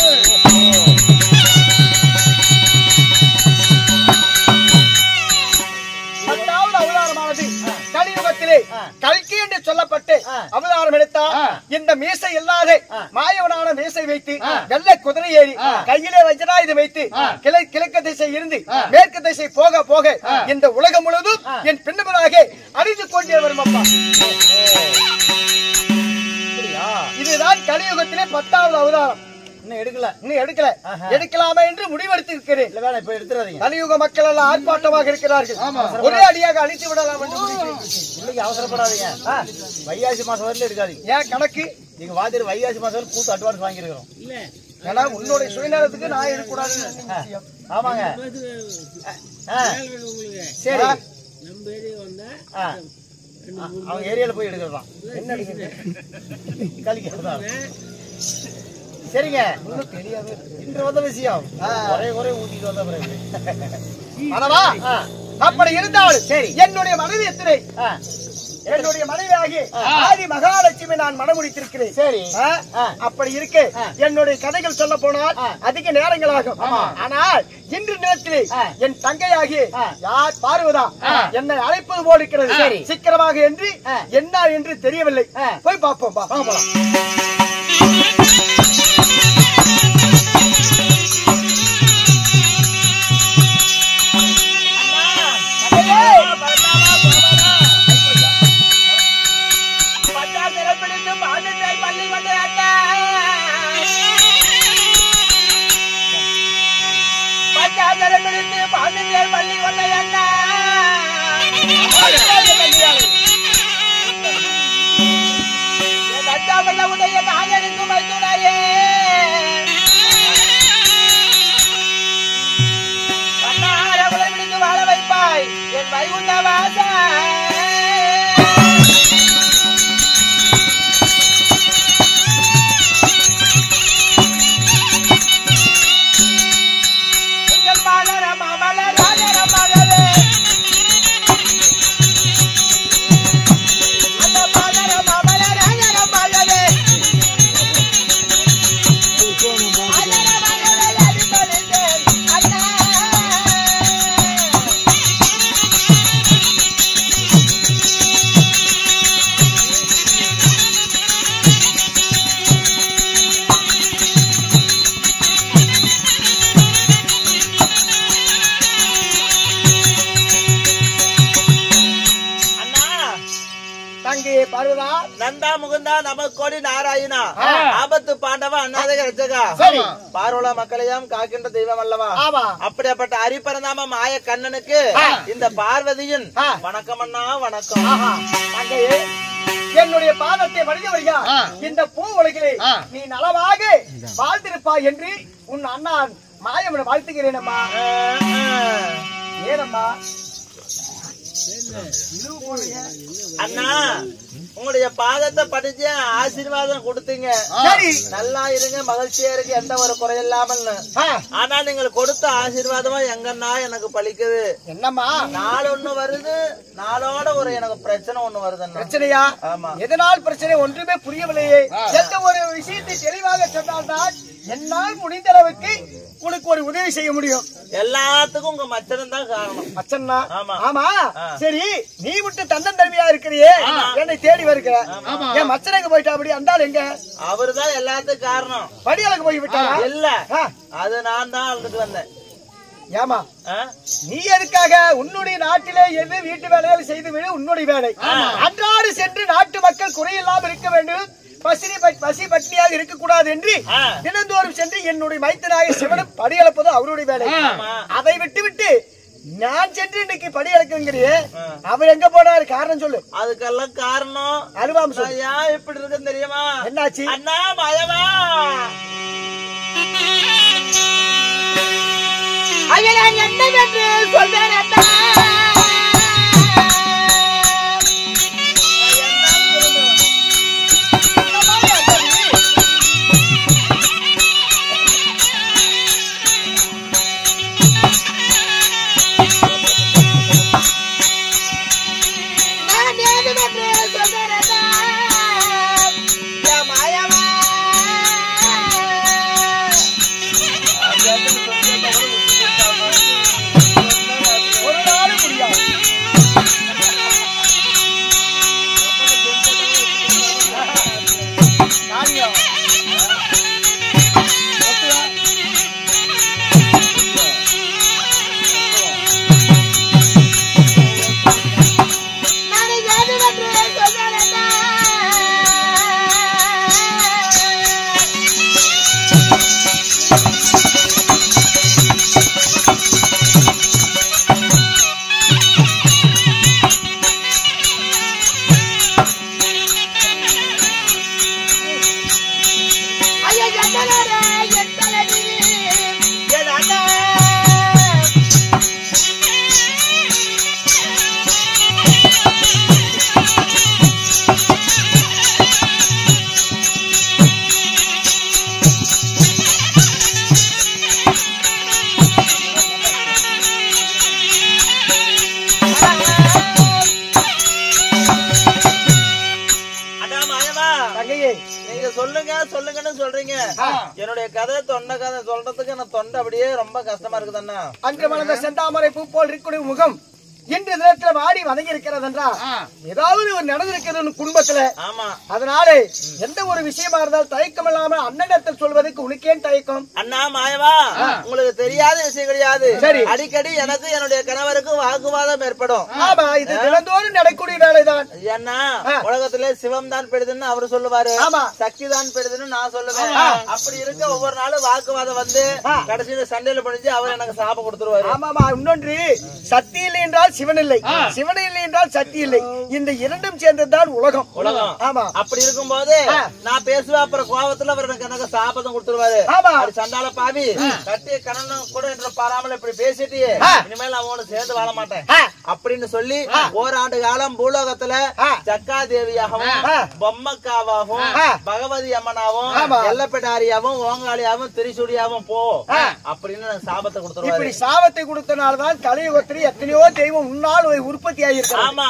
கலியுகத்திலே கல்கி என்று சொல்லப்பட்டு அவதாரம் எடுத்தார். இந்த மீசை இல்லாத மாயவனான மீசை வைத்து வெள்ளை குதிரை ஏறி கையிலே வஜ்ராயுதம் வைத்து கிழக்கு திசை இருந்து மேற்கு திசை போக போக இந்த உலகம் முழுவதும் என் பின்னதாக அறிந்து கொண்டே வரும். அப்பா, இதுதான் கலியுகத்திலே 10வது அவதாரம். எடுக்கலாமா என்று முடிவெடுத்து இருக்கிறேன். கலியுக மக்கள் எல்லாம் ஆர்ப்பாட்டமாக இருக்கிறார்கள். ஒரே அடியாக அழித்து விடலாம் என்று இன்னைக்கு அவசரப்படாதீங்க. வைகாசி மாசம் வரல எடுக்காதீங்க. ஏன் கணக்கு? நீங்க வாதிரு வைகாசி மாசம் கூத்து அட்வான்ஸ் வாங்கிருக்கிறோம். ஏன்னா உன்னுடைய சுயநலத்துக்கு நான் எடுக்கூடாது. ஆமாங்க. சரி, அவங்க ஏரியால போய் எடுக்கிறதா? என்ன கலிக்கிறதா? சரிங்க, இன்று வந்த விஷயம் ஒரே ஊட்டிட்டு வந்த பிறகு அப்படி இருந்தாலும் சரி, என்னுடைய மனைவி எத்தனை? என்னுடைய மனைவியாகி ஆதி மகாலட்சுமி நான் மனமுடித்திருக்கிறேன். சரி, அப்படி இருக்கு. என்னுடைய கதைகள் சொல்ல போனால் அதிக நேரங்களாகும். ஆனால் இன்று நேரத்திலே என் தங்கையாகி யார் பார்வதா என்னை அழைப்பது போல் இருக்கிறது. சீக்கிரமாக என்று என்ன என்று தெரியவில்லை. போய் பார்ப்போம். வாழ வைப்பாய் என் வைகுண்ட வாசா. நமக்கோடி நாராயணா ஆபத்து பாண்டவ அண்ணாதக ரட்சகா பார்வல மக்களையும் காக்கின்ற தெய்வம் அல்லவா அப்படிப்பட்ட அரிபரந்தாம மாய கண்ணனுக்கு இந்த பார்வதியின் வணக்கம் அண்ணா வணக்கம். என்னுடைய பாதத்தை வடிகவையா இந்த பூ உலகிலே நீ நலமாக வாழ்ந்திருப்பாய் என்று உன் அண்ணா மாயவனை வாழ்த்துகிறேன் அம்மா. ஏனம்மா அண்ணா உங்களுடைய பாதத்தை படிச்சு ஆசீர்வாதம் கொடுத்தீங்க, நல்லா இருங்க மகிழ்ச்சியா இருக்கு எந்த ஒரு குறையில்லாமல். ஆனா நீங்கள் கொடுத்த ஆசீர்வாதமா எங்கன்னா எனக்கு பலிக்குது. என்னம்மா நாள் ஒண்ணு வருது, நாளோட ஒரு எனக்கு பிரச்சனை ஒண்ணு வருது. பிரச்சனையா? ஆமா. எதனால் பிரச்சனை ஒன்றுமே புரியவில்லையே. எந்த ஒரு விஷயத்தை தெளிவாக சொன்னால்தான் என்னால் முடிந்த அளவுக்கு உனக்கு ஒரு உதவி செய்ய முடியும். எல்லாத்துக்கும் உங்க மச்சனம் தான் காரணம். மச்சன்னா? ஆமா. ஆமா. சரி, நீ விட்டு தந்தன் தருமையா இருக்கிறியே, என்னை தேடி வருகிற என் மச்சனுக்கு போயிட்டா அப்படி அந்தாள் எங்க? அவருதான் எல்லாத்துக்கும் காரணம். படியாளுக்கு போய் விட்டா இல்ல, அது நான் தான் அழுதுட்டு வந்தேன். ஏமா நீ எதுக்காக உன்னுடைய நாட்டிலே எது வீட்டு வேலைகள் செய்து விடு, உன்னுடைய வேலை. அன்றாடு சென்று நாட்டு மக்கள் குறையில்லாமல் இருக்க வேண்டும், பசி பட்டினியாக இருக்கக்கூடாது என்று தினந்தோறும் சென்று என்னுடைய மைத்தனாக சிவனும் படியளப்பது அவருடைய வேலை. அதை விட்டு விட்டு நான் சென்று இன்னைக்கு படி இறக்குங்கிறியே, அவர் எங்க போனாரு? காரணம் சொல்லு. அதுக்கெல்லாம் காரணம் அனுபவம் சொல்லு. ஏன் இப்படி இருக்குன்னு தெரியுமா? என்னாச்சு? அண்ணா மாயவா ஐயா நான் என்னவென்று சொல்வேன் அண்ணா? சொல்லுங்கன்னு சொல்றீங்க, என்னுடைய கதை தொண்டை கதை சொல்றதுக்கு எனக்கு தொண்டை அப்படியே ரொம்ப கஷ்டமா இருக்குதுண்ணா. அன்று மலர்ந்த செந்தாமரை பூ போல் இருக்கக்கூடிய முகம் இன்று தினத்துல வாடி வதங்கி இருக்கிறது என்றா ஏதாவது ஒரு நடந்திருக்கிறது குடும்பத்துல. ஆமா. அதனால எந்த ஒரு விஷயமா இருந்தாலும் தயக்கம் இல்லாமல் அண்ணனிடத்தில் சொல்வதற்கு உனக்கேன் தயக்கம்? அண்ணா மாயவா, உங்களுக்கு தெரியாத விஷயம் கிடையாது. சரி. அடிக்கடி எனக்கு என்னுடைய கணவருக்கு வாக்குவாதம் ஏற்படும். ஆமா, இது தினந்தோறும் நடக்கூடிய வேலைதான். ஏன்னா உலகத்திலே சிவம் தான் பெறுதுன்னு அவரு சொல்லுவாரு, சக்தி தான் பெறுதுன்னு நான் சொல்லுவேன். அப்படி இருக்க ஒவ்வொரு நாளும் வாக்குவாதம் வந்து கடைசியில சண்டையில படிச்சு அவர் எனக்கு சாபம் கொடுத்துருவாரு. ஆமாமா. இன்னொன்று, சக்தி இல்லை என்றால் சிவன் இல்லை, சிவன் இல்லை என்றால் சக்தி இல்லை. இந்த இரண்டும் சேர்ந்ததுதான் உலகம். உலகம். ஆமா. அப்படி இருக்கும்போது நான் பேசுவேன், அப்புறம் கோபத்துல அவர் எனக்கு சாபம் கொடுத்துருவாரு. சண்டால பாவி கட்டிய கணவன் கூட என்று பாராமல் இப்படி பேசிட்டு இனிமேல் நான் உனக்கு சேர்ந்து வாழ மாட்டேன் அப்படின்னு சொல்லி ஓராண்டு காலம் பூலோகத்துல சக்கா தேவியாகவும் பொம்மக்காவாகவும் பகவதி அம்மனாவும் எல்லப்பெட்டாரியாவும் ஓங்காளியாவும் திரிசூடியாவும் போ அப்படின்னு சாபத்தை கொடுத்துருவாரு. இப்படி சாபத்தை கொடுத்தனால்தான் கலியுகத்தில் எத்தனையோ தெய்வம் முன்னால் உற்பத்தி ஆகிருக்கு. ஆமா.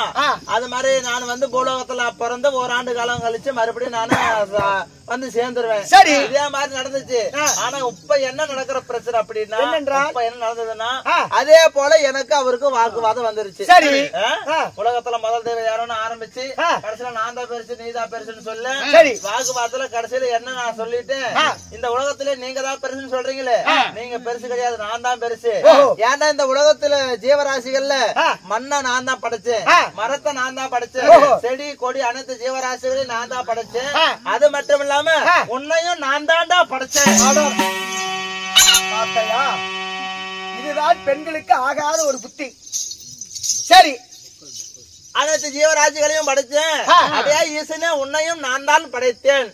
அது மாதிரி நான் வந்து பூலோகத்துல பிறந்து ஓராண்டு காலம் கழிச்சு மறுபடியும் நானு வந்து சேர்ந்துருவேன். சரி. இதே மாதிரி நடந்துச்சு. ஆனா இப்ப என்ன நடக்கிற பிரச்சனை அப்படின்னா, இப்ப என்ன நடந்ததுன்னா அதே போல எனக்கு அவருக்கு வாக்குவாதம் வந்துருச்சு. சரி. உலகத்துல முதல் தெய்வம் யாரோன்னு ஆரம்பிச்சு கடைசியில நான் தான் பெருசு நீதா பெருசுன்னு சொல்ல வாக்குவாதத்துல கடைசியில என்ன நான் சொல்லிட்டேன், இந்த உலகத்துல நீங்க தான் பெருசுன்னு சொல்றீங்களே, நீங்க பெருசு கிடையாது, நான் தான் பெருசு. ஏன்னா இந்த உலகத்துல ஜீவராசிகள்ல மண்ணை நான் தான் படைச்சேன், மரத்தை நான் தான் படைச்சேன், செடி கொடி அனைத்து ஜீவராசிகளையும் நான் தான் படைச்சேன். அது மட்டும் இல்லாம உன்னையும் நான் தான்டா படைச்சேன். பார்த்தையா? இதுதான் பெண்களுக்கு ஆகாத ஒரு புத்தி. சரி, அனைத்து ஜீவராசிகளையும் படைச்சேன், அதே ஈசனே உன்னையும் நான் தான் படைத்தேன்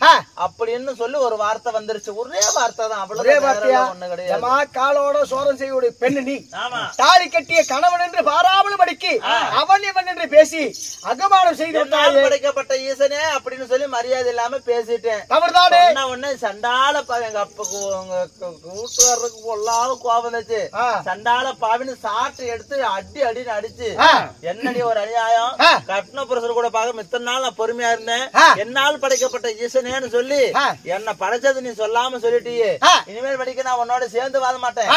அப்படின்னு சொல்லி ஒரு வார்த்தை வந்துருச்சு. ஒரே வார்த்தை தான், ஒரே வார்த்தையா? ஒண்ணு கிடையாது. காலோட சோரம் செய்ய பெண்ணு நீ, தாலி கட்டிய கணவன் என்று பாராமல் படிக்கி அவன் இவன் என்று பேசி அகமானம் செய்து படைக்கப்பட்ட ஈசனே அப்படின்னு சொல்லி மரியாதை இல்லாம பேசிட்டேன். தவறுதானே? உடனே சண்டால எங்க அப்பக்கு கூட்டுக்காரருக்கு பொல்லாத கோபம் வந்துச்சு. சண்டால பாவின்னு சாட்டு எடுத்து அடி அடின்னு அடிச்சு, என்னடி ஒரு அநியாயம், கட்ன புருஷர் கூட பார்க்க இத்தனை நாள் நான் பொறுமையா இருந்தேன், என்னால் படைக்கப்பட்ட ஈசனேன்னு சொல்லி என்ன படைச்சது நீ சொல்லாம சொல்லிட்டியே, இனிமேல் படிக்க நான் உன்னோட சேர்ந்து வாழ மாட்டேன்,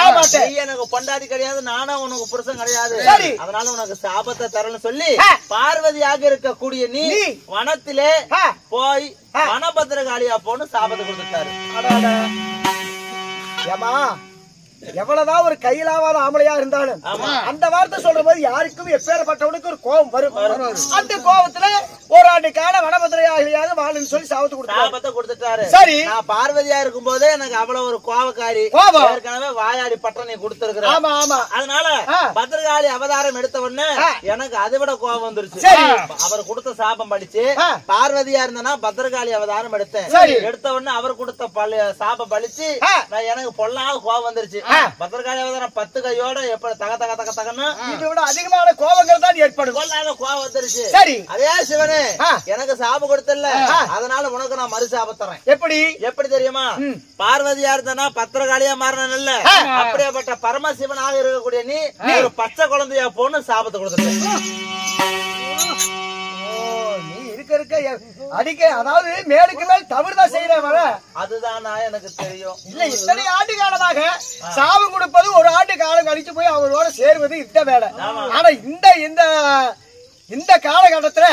நீ எனக்கு பொண்டாடி கிடையாது, நானும் உனக்கு புருஷன் கிடையாது, அதனால உனக்கு சாபத்தை தரணும்னு சொல்லி பார்வதியாக இருக்கக்கூடிய நீ வனத்திலே போய் வனபத்திரகாளியா போன்னு சாபத்தை கொடுத்துட்டாரு. எவ்வளவுதான் ஒரு கையிலாவாத ஆம்பளையா இருந்தாலும் அந்த வார்த்தை சொல்ற போது யாருக்கும் எப்பேற்பட்டவனுக்கு ஒரு கோபம் வரும். அந்த கோபத்துல ஒரு ஆண்டு கால வனபத்திரையாக வாழுன்னு சொல்லி சாபத்தை கொடுத்துட்டாரு. சரி, நான் பார்வதியா இருக்கும் போதே எனக்கு அவ்வளவு ஒரு கோபக்காரி, ஏற்கனவே வாயாடி பட்டம் நீ கொடுத்திருக்கிறேன். ஆமா ஆமா. அதனால பத்திரகாளி அவதாரம் எடுத்த உடனே எனக்கு அதை விட கோபம் வந்துருச்சு. அவர் கொடுத்த சாபம் படிச்சு பார்வதியா இருந்தனா பத்திரகாளி அவதாரம் எடுத்தேன். எடுத்த உடனே அவர் கொடுத்த சாபம் பழிச்சு எனக்கு பொல்லாத கோபம் வந்துருச்சு. பத்திரகாளி அவதாரம் 10 கையோட எப்படி தக தக தக தகன்னு இதை விட அதிகமான கோபங்கள் தான் ஏற்படும். பொல்லாத கோபம் வந்துருச்சு. சரி, அதே சிவனே எனக்கு சாபம் கொடுத்தல, அதனால உனக்கு நான் மறு சாபம் தரேன். எப்படி தெரியுமா? பார்வதியா இருந்தா பத்திரகாளியா மாறின அப்படியேப்பட்ட பரமசிவனாக இருக்கக்கூடிய நீ ஒரு பச்சை குழந்தையா போன்னு சாபத்தை கொடுத்துட்ட. நீ இருக்க அடிக்க, அதாவது மேலுக்கு மேல் தவறுதான் செய்யற, அதுதான் எனக்கு தெரியும். இல்ல, இத்தனை ஆண்டு காலமாக சாபம் கொடுப்பது ஒரு ஆண்டு காலம் கழிச்சு போய் அவரோட சேருவது இந்த வேலை. ஆனா இந்த காலகட்டத்துல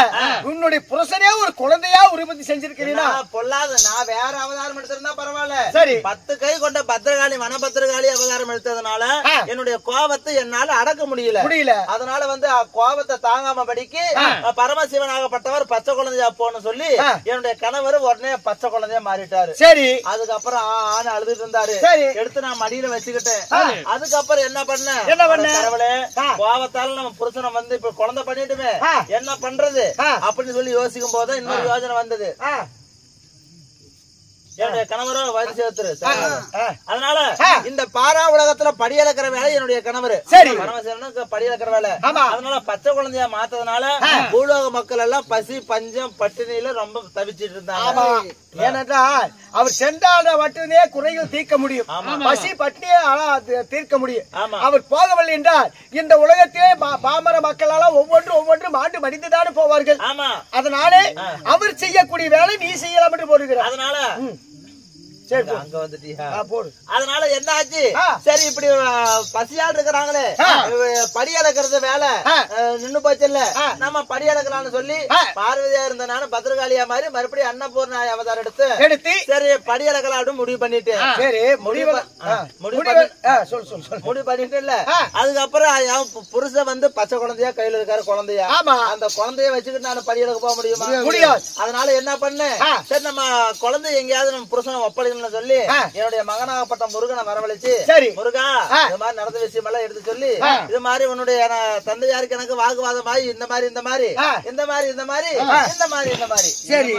உன்னுடைய புருஷனே ஒரு குழந்தையா உற்பத்தி செஞ்சிருக்கிறீங்களா? பொல்லாத நான் வேற அவதாரம் எடுத்திருந்தா பரவாயில்ல. சரி, 10 கை கொண்ட பத்திரகாளி வனபத்திரகாளி அவதாரம் எடுத்ததுனால என்னுடைய கோபத்தை என்னால அடக்க முடியல. அதனால கோபத்தை தாங்காம படிக்கு பரமசிவனாகப்பட்டவர் பச்சை குழந்தையா போன்னு சொல்லி என்னுடைய கணவர் உடனே பச்சை குழந்தையா மாறிட்டாரு. சரி, அதுக்கப்புறம் ஆன அழுதுட்டு இருந்தாரு. எடுத்து நான் மடியில வச்சுக்கிட்டேன். அதுக்கப்புறம் என்ன பண்ண கடவுளே, கோபத்தால நம்ம புருஷனை இப்ப குழந்தை பண்ணிட்டுமே என்ன பண்றது அப்படின்னு சொல்லி யோசிக்கும் போது இன்னொரு யோசனை வந்தது. என்னுடைய கணவரும் வயது சேர்த்துரு. அதனால இந்த பாரா உலகத்துல படியலக்கிற வேலை என்னுடைய கணவர். சரி, பரமசிவனுக்கு படியலக்கிற வேலை. அதனால பச்சை குழந்தையா மாத்ததுனால பூலோக மக்கள் எல்லாம் பசி பஞ்சம் பட்டினியில ரொம்ப தவிச்சிட்டு இருந்தாங்க. ஏனென்றால் அவர் சென்றால் மட்டுமே குறைகள் தீர்க்க முடியும், பசி பட்டினியை தீர்க்க முடியும். அவர் போகவில்லை என்றால் இந்த உலகத்திலே பாமர மக்களால் ஒவ்வொன்று மாண்டு மடிந்துதான் போவார்கள். அதனாலே அவர் செய்யக்கூடிய வேலை நீ செய்யலாம் என்று போடுகிறார். அதனால அங்க வந்துட்டியா? அதனால என்ன ஆச்சு? சரி, இப்படி பசியால் இருக்கிறாங்களே, படி அளக்கிறது வேலை நின்னு போச்சுல்ல, நம்ம படி அளக்கலாம்னு சொல்லி பார்வதியா இருந்தனால பத்திரகாளியா மாதிரி மறுபடியும் அன்னபூர்ண அவதாரம் எடுத்து சரி படி அளக்கலாம் முடிவு பண்ணிட்டேன். சரி, முடிவு பண்ணிட்டு இல்ல, அதுக்கப்புறம் புருஷன் பச்சை குழந்தையா கையில இருக்காரு குழந்தையா, அந்த குழந்தைய வச்சுக்கிட்டு நான் படி அளக்க போக முடியுமா? அதனால என்ன பண்ண, சரி நம்ம குழந்தை எங்கேயாவது நம்ம புருஷனை ஒப்படை சொல்லி என்னுடைய மகனாகப்பட்ட முருகனை வரவழைச்சு, முருகா இந்த மாதிரி நடந்த விஷயம் எல்லாம் எடுத்து சொல்லி, இது மாதிரி உன்னுடைய தந்தையாருக்கு எனக்கு வாக்குவாதம் ஆகி இந்த மாதிரி இந்த மாதிரி இந்த மாதிரி இந்த மாதிரி இந்த மாதிரி இந்த மாதிரி சரி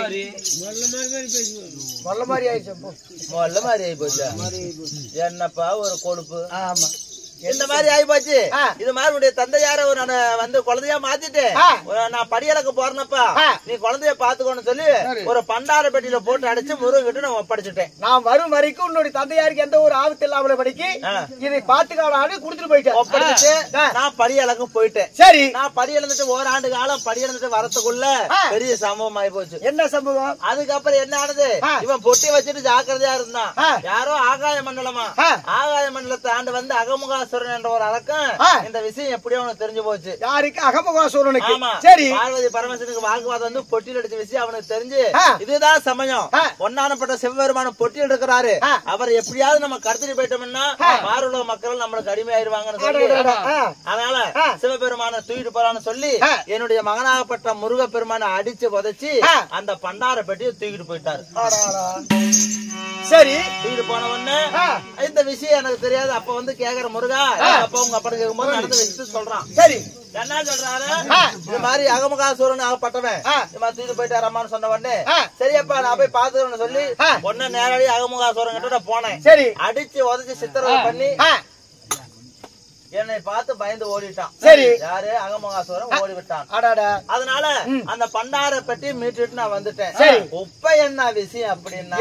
மொல்ல மாதிரி ஆகி போச்சா? என்னப்பா ஒரு கொழுப்பு. ஆமா, இந்த மாதிரி ஆகி போச்சு. இது மாதிரி உடைய தந்தையார குழந்தையா மாத்திட்டு நான் படியலக்கு போறேனப்பா, நீ குழந்தைய பாத்துக்கோன்னு சொல்லி ஒரு பண்டார பெட்டியில போட்டு அடிச்சு முருகிட்டு நான் ஒப்படைச்சிட்டேன். நான் வரும் வரைக்கும் உன்னுடைய தந்தையாருக்கு எந்த ஒரு ஆபத்து இல்லாமல படிக்கு இதை பாத்துக்காடு குடுத்துட்டு போயிட்டேன். ஒப்படைச்சிட்டு நான் படியலக்கு போயிட்டேன். சரி, நான் படியலந்துட்டு ஓராண்டு காலம் படியலந்துட்டு வரத்துக்குள்ள பெரிய சம்பவம் ஆகி போச்சு. என்ன சம்பவம்? அதுக்கப்புறம் என்ன ஆனது, இவன் பொட்டி வச்சுட்டு ஜாக்கிரதையா இருந்தான். யாரோ ஆகாய மண்டலமா, ஆகாய மண்டலத்தை ஆண்டு அகமுக என்ற ஒரு அரக்கம் இந்த விஷயம் எப்படியோ அவனுக்கு தெரிஞ்சு போச்சு. யாருக்கு? அகமுகாசுரனுக்கு. சரி, பார்வதி பரமேஸ்வரனுக்கு வாக்குவாதம் பொட்டியில் அடிச்ச விஷயம் அவனுக்கு தெரிஞ்சு இதுதான் சமயம், ஒன்னானப்பட்ட சிவபெருமான பொட்டியில் இருக்கிறாரு. அவர் எப்படியாவது நம்ம கடத்திட்டு போயிட்டோம்னா மாறுள்ள மக்கள் நம்மளுக்கு அடிமையாயிருவாங்கன்னு சொல்லி அதனால சிவபெருமான தூக்கிட்டு போறான்னு சொல்லி என்னுடைய மகனாகப்பட்ட முருகப்பெருமான அடிச்சு உதைச்சு அந்த பண்டார பெட்டியை தூக்கிட்டு போயிட்டாரு. சரி, தூக்கிட்டு போன உடனே இந்த விஷயம் எனக்கு தெரியாது. அப்ப வந்து கேக்குற முருகா அப்ப உங்க அப்பா கேட்கும்போது நடந்த விஷயத்த சொல்றான். சரி, என்ன சொல்றாரு, இந்த மாதிரி அகமகாசூரன் ஆகப்பட்டவன் இந்த மாதிரி தூக்கிட்டு போயிட்டாரம்மான்னு சொன்ன உடனே சரியப்பா நான் போய் பாத்துக்கிறேன்னு சொல்லி ஒன்னு நேரடி அகமகாசூரன் கிட்ட போனேன். சரி, அடிச்சு உதச்சு சித்திரவதை பண்ணி என்னை பார்த்து பயந்து ஓடிட்டான். சரி, யாரு அகமகாசுரன் ஓடி விட்டான். அதனால அந்த பண்டார பெட்டி மீட்டுட்டு நான் வந்துட்டேன். இப்ப என்ன விஷயம் அப்படின்னா,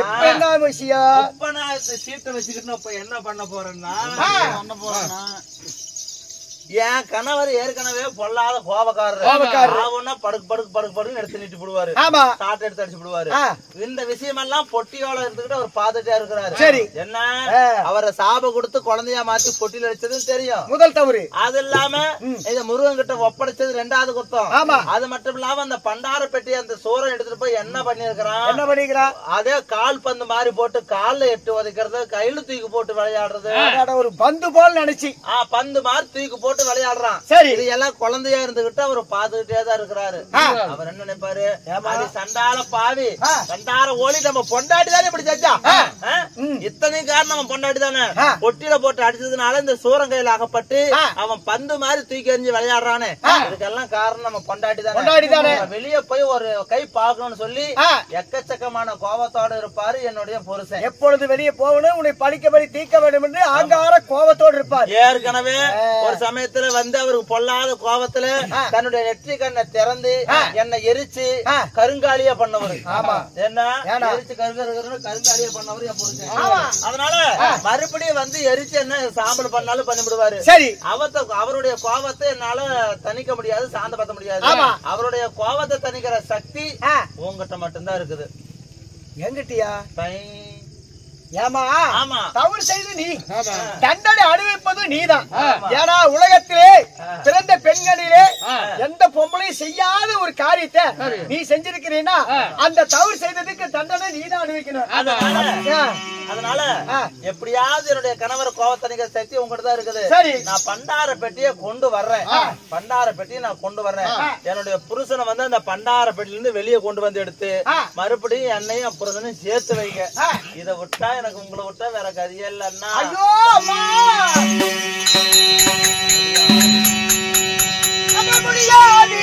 இப்ப நான் சீட்டை வச்சுக்கிட்டு இப்ப என்ன பண்ண போறேன்னா என் கணவர் ஏற்கனவே பொல்லாத கோபக்காரர். படுக்கு எடுத்து நீட்டு போடுவாரு, சாட்டை எடுத்து அடிச்சு போடுவாரு. இந்த விஷயம் எல்லாம் பொட்டியோட இருந்துகிட்டு அவர் பாத்துட்டே இருக்கிறாரு. சரி, என்ன அவரை சாப கொடுத்து குழந்தையா மாத்தி பொட்டியில அடிச்சதுன்னு தெரியும், முதல் தவறு. அது இல்லாம இந்த முருகன் கிட்ட ஒப்படைச்சது ரெண்டாவது குத்தம். அது மட்டும் இல்லாம அந்த பண்டார பெட்டி அந்த சோரம் எடுத்துட்டு போய் என்ன பண்ணிருக்கிறான், அதே கால் பந்து மாதிரி போட்டு கால்ல எட்டு உதைக்கிறது, கையில தூக்கி போட்டு விளையாடுறது, ஒரு பந்து போல் நினைச்சு பந்து மாதிரி தூக்கி போட்டு விளையாடுறான். சரி, இது எல்லாம் குழந்தையா இருந்துகிட்டு அவர் பாத்துக்கிட்டே தான் இருக்கிறாரு. அவர் என்ன நினைப்பாரு, சண்டால பாவி சண்டார ஓடி நம்ம பொண்டாட்டி தானே இப்படி செஞ்சா, இத்தனையும் காரணம் நம்ம பொண்டாட்டி தானே பொட்டியில போட்டு அடிச்சதுனால இந்த சூரம் கையில அகப்பட்டு அவன் பந்து மாதிரி தூக்கி எறிஞ்சு விளையாடுறானே, இதுக்கெல்லாம் காரணம் நம்ம பொண்டாட்டி தானே. வெளியே போய் ஒரு கை பாக்கணும்னு சொல்லி எக்கச்சக்கமான கோபத்தோட இருப்பாரு என்னுடைய புருஷன். எப்பொழுது வெளியே போகணும், உன்னை பழிக்கபடி தீர்க்க வேண்டும் என்று ஆங்கார கோபத்தோடு இருப்பார். ஏற்கனவே ஒரு சமயத்துல வந்து அவருக்கு பொல்லாத கோபத்துல தன்னுடைய நெற்றி கண்ணை திறந்து என்னை எரிச்சு கருங்காலியா பண்ணவர். என்ன எரிச்சு கருங்காலியா பண்ணவர் என் புருஷன். அதனால மறுபடியும் வந்து எரிச்சு என்ன சாம்பல் பண்ணாலும் பண்ணிவிடுவாரு. சரி, அவருடைய கோபத்தை என்னால தணிக்க முடியாது, சாந்தப்படுத்த முடியாது. அவருடைய கோபத்தை தணிக்கிற சக்தி உங்ககிட்ட மட்டும்தான் இருக்குது. எங்கிட்டியா ஏமா தவறு செய்து நீ தண்டனை அனுபவிப்பது நீதான். ஏன்னா உலகத்திலே பிறந்த பெண்களிலே எந்த பொம்பளையும் செய்யாத ஒரு காரியத்தை நீ செஞ்சிருக்கிறீன்னா அந்த தவறு செய்ததுக்கு தண்டனை நீதான் அனுபவிக்கணும். அதனால எப்படியாவது என்னுடைய கணவர் கோபத்தணிக்கிற சக்தி உங்ககிட்ட தான் இருக்குது. சரி, நான் பண்டார பெட்டியை கொண்டு வர்றேன். பண்டார பெட்டியை நான் கொண்டு வர்றேன். என்னுடைய புருஷனை வந்து அந்த பண்டார பெட்டில இருந்து வெளியே கொண்டு வந்து எடுத்து மறுபடியும் என்னையும் புருஷனையும் சேர்த்து வைங்க. இதை விட்டா எனக்கு உங்களை விட்டா வேற கதையே இல்லன்னா முடியாது.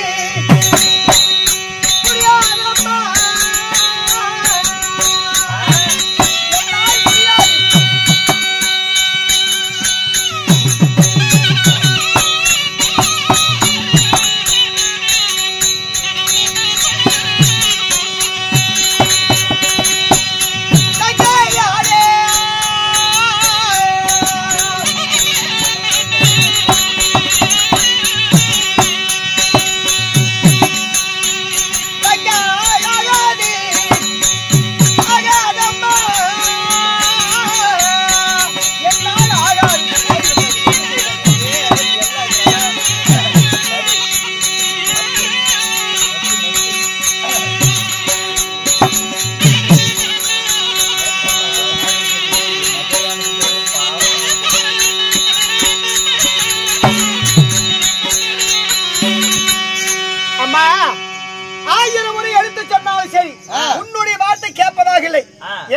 உன்னுடைய வார்த்தை கேட்பதாக இல்லை.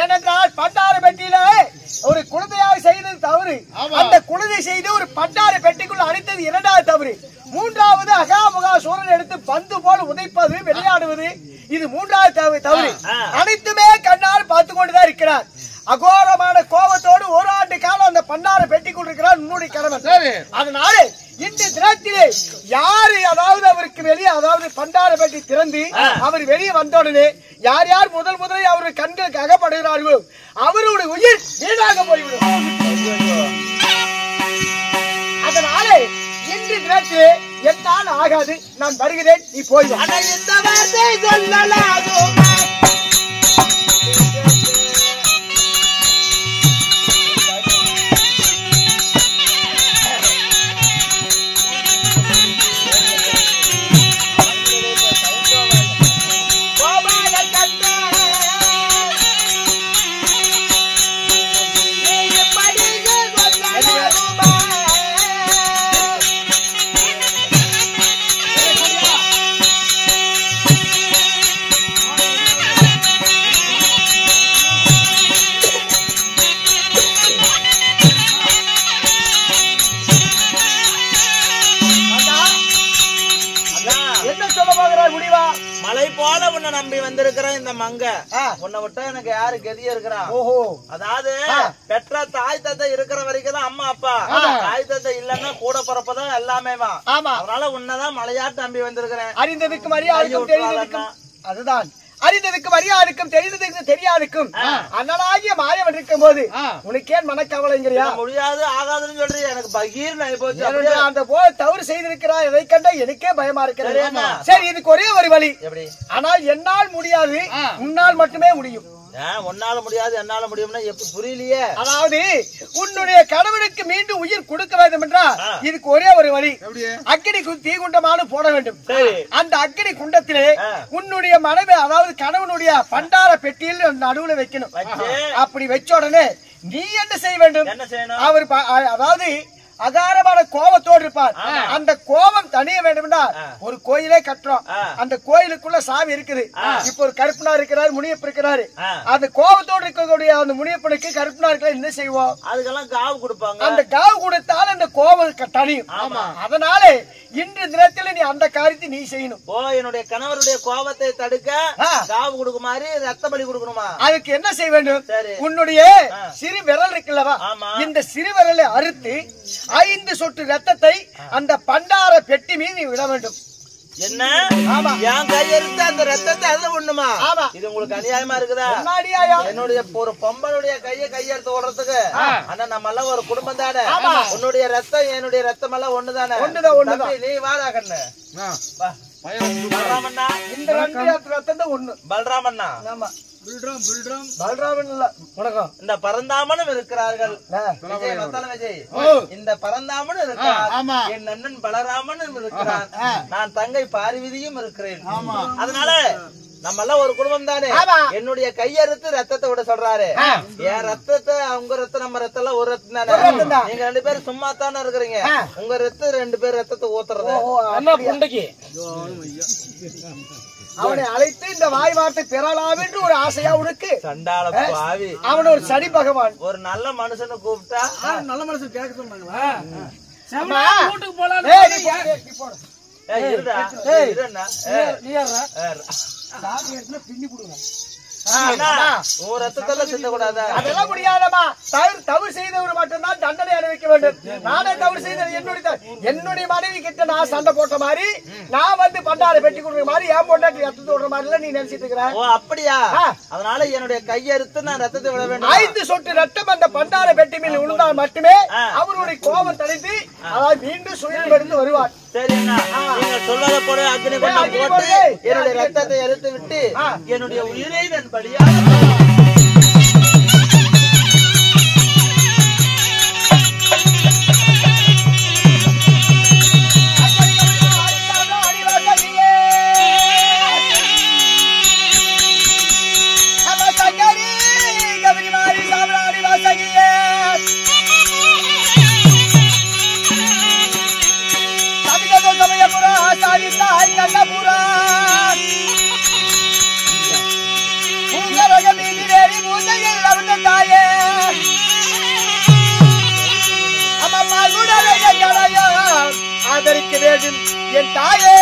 ஏனென்றால் பண்டார பெட்டியில ஒரு குழந்தையாக செய்தது தவறு. அந்த குழந்தை செய்து ஒரு பண்டார பெட்டிக்குள் அடித்தது இரண்டாவது தவறு. மூன்றாவது அகாமுகாசூரன் எடுத்து பந்து போல் உதைப்பது விளையாடுவது, இது மூன்றாவது தவறு. அனைத்துமே கண்ணால் பார்த்து கொண்டுதான் இருக்கிறார். அகோரமான கோபத்தோடு ஒரு ஆண்டு காலம் அந்த பண்டார பெட்டிக்குள் இருக்கிறார் உன்னுடைய கணவன். அதனால இந்த தினத்திலே யாரு அதாவது அவருக்கு வெளியே அதாவது பண்டார பெட்டி திறந்து அவர் வெளியே வந்தோடனே யார் யார் முதலில் அவருடைய கண்களுக்கு அகப்படுகிறார்களோ அவருடைய உயிர் வீணாக போய்விடும். அதனால இன்று தினத்திலே என்னால் ஆகாது, நான் வருகிறேன், நீ போய் மங்க உன்னை விட்டா எனக்கு யாரு கதியா இருக்கிறான். ஓஹோ, அதாவது பெற்ற தாய் தந்தை இருக்கிற வரைக்கும் தான் அம்மா அப்பா. தாய் தந்தை இல்லன்னா கூட பிறப்பதான் எல்லாமே. அதனால உன்னதான் மலையாட்டு நம்பி வந்திருக்கிறேன். அறிந்ததுக்கும் அறியாதுக்கும் தெரிந்ததுக்கும் அதுதான் அறிந்ததுக்கும் அறியாதுக்கும் தெரிந்ததுக்கும் தெரியாதுக்கும் அண்ணனாகிய மாயவன் இருக்கும் போது உனக்கேன் மனக்கவலைங்கிறியா? முடியாது ஆகாதுன்னு சொல்றீங்க. எனக்கு பகீர் போச்சு. அந்த போல தவறு செய்திருக்கிறா, எதை கண்டா எனக்கே பயமா இருக்கிறது. சரி, இதுக்கு ஒரே ஒரு வழி. ஆனால் என்னால் முடியாது, உன்னால் மட்டுமே முடியும். உன்னால முடியாது என்னால முடியும்னா எப்படி புரியலையே? அதாவது உன்னுடைய கணவனுக்கு மீண்டும் உயிர் கொடுக்க வேண்டும் என்றால் இதுக்கு ஒரே ஒரு வழி. அக்கினி தீகுண்டமான போட வேண்டும். அந்த அக்கினி குண்டத்திலே உன்னுடைய மனைவி, அதாவது கணவனுடைய பண்டார பெட்டியில் நடுவுல வைக்கணும். அப்படி வச்ச உடனே நீ என்ன செய்ய வேண்டும்? அவர் அதாவது அகாரமான கோபத்தோடு இருப்பார். அந்த கோபம் தனிய வேண்டும்னா ஒரு கோயிலே கட்டுறோம். அந்த கோயிலுக்குள்ள சாமி இருக்குது. இப்ப ஒரு கருப்பனா இருக்கிறாரு, முனியப்ப இருக்கிறாரு. அந்த கோபத்தோடு இருக்கக்கூடிய அந்த முனியப்பனுக்கு கருப்பனா இருக்கிற என்ன செய்வோம்? அதுக்கெல்லாம் காவு கொடுப்பாங்க. அந்த காவு கொடுத்தால் அந்த கோபம் தனியும். அதனால இன்று தினத்தில் நீ அந்த காரியத்தை நீ செய்யணும். ஓ, என்னுடைய கணவருடைய கோபத்தை தடுக்க காவு கொடுக்குமாறு ரத்த பலி கொடுக்கணுமா? அதுக்கு என்ன செய்ய வேண்டும்? உன்னுடைய சிறு விரல் இருக்குல்லவா, இந்த சிறு விரலை அறுத்து 5 சொட்டு ரத்தத்தை அந்த பண்டார பெட்டி மீது விட வேண்டும். என்ன? என் கையெழுத்து அந்த ரத்தத்தை அதுல ஒண்ணுமா? இது உங்களுக்கு அநியாயமா இருக்குதா? என்னுடைய ஒரு பொம்பளுடைய கையெழுத்து ஓடுறதுக்கு ஆனா நம்ம எல்லாம் ஒரு குடும்பம் தானே. உன்னுடைய ரத்தம் என்னுடைய ரத்தம் எல்லாம் ஒண்ணுதானே. நீ வாடா கண்ணு. பலராமண்ணா, இந்த 2 ரத்தம் தான் ஒண்ணு. பலராமண்ணா, பல்ராமன் இல்ல, வணக்கம். இந்த பரந்தாமனும் இருக்கிறார்கள். விஜய், இந்த பரந்தாமனும் இருக்கிறார். என் அண்ணன் பலராமனும் இருக்கிறார். நான் தங்கை பார்வதியும் இருக்கிறேன். அதனால நம்ம எல்லாம் ஒரு குடும்பம் தானே. என்னுடைய கையறுத்து ரத்தத்தை விட சொல்றாரு. என் ரத்தத்தை அவங்க ரத்தம் நம்ம ரத்தம் எல்லாம் ஒரு ரத்தம் தானே. நீங்க 2 பேரும் சும்மா தானே இருக்கிறீங்க. உங்க ரத்தம் 2 பேர் ரத்தத்தை ஊத்துறது. அவனை அழைத்து இந்த வாய் வார்த்தை பெறலாம் என்று ஒரு ஆசையா உனக்கு? சண்டாள பாவி, அவன் ஒரு சனி பகவான். ஒரு நல்ல மனுஷனை கூப்பிட்டா நல்ல மனுஷன் கேட்க சொன்னாங்களா? வீட்டுக்கு போலாம். பின்னி போடுவேன். அதெல்லாம் முடியாதமா. தவறு செய்தவர் மட்டும்தான் தண்டனை அனுபவிக்க வேண்டும். நானே தவறு செய்த என்னுடைய மனைவி கிட்ட நான் சண்டை போட்ட மாதிரி, நான் வந்து பண்டாரை பெட்டி கொடுக்குற மாதிரி, என் பொண்டாட்டி ரத்தத்தை விடுற மாதிரி நீ நினைச்சிட்டு இருக்கிற. அப்படியா? அதனால என்னுடைய கையறுத்து நான் ரத்தத்தை விட வேண்டும். 5 சொட்டு ரத்தம் அந்த பண்டாரை பெட்டி மேல் விழுந்தால் மட்டுமே அவருடைய கோபம் தணித்து அதாவது மீண்டும் சுயம் எடுத்து வருவார். சரிண்ணா, நீங்க சொல்வதை போல அக்னி குண்டம் போட்டு என்னுடைய ரத்தத்தை அறுத்து விட்டு என்னுடைய உயிரை நான் பலியாக ஆதரிக்க வேண்டும் என் தாயே.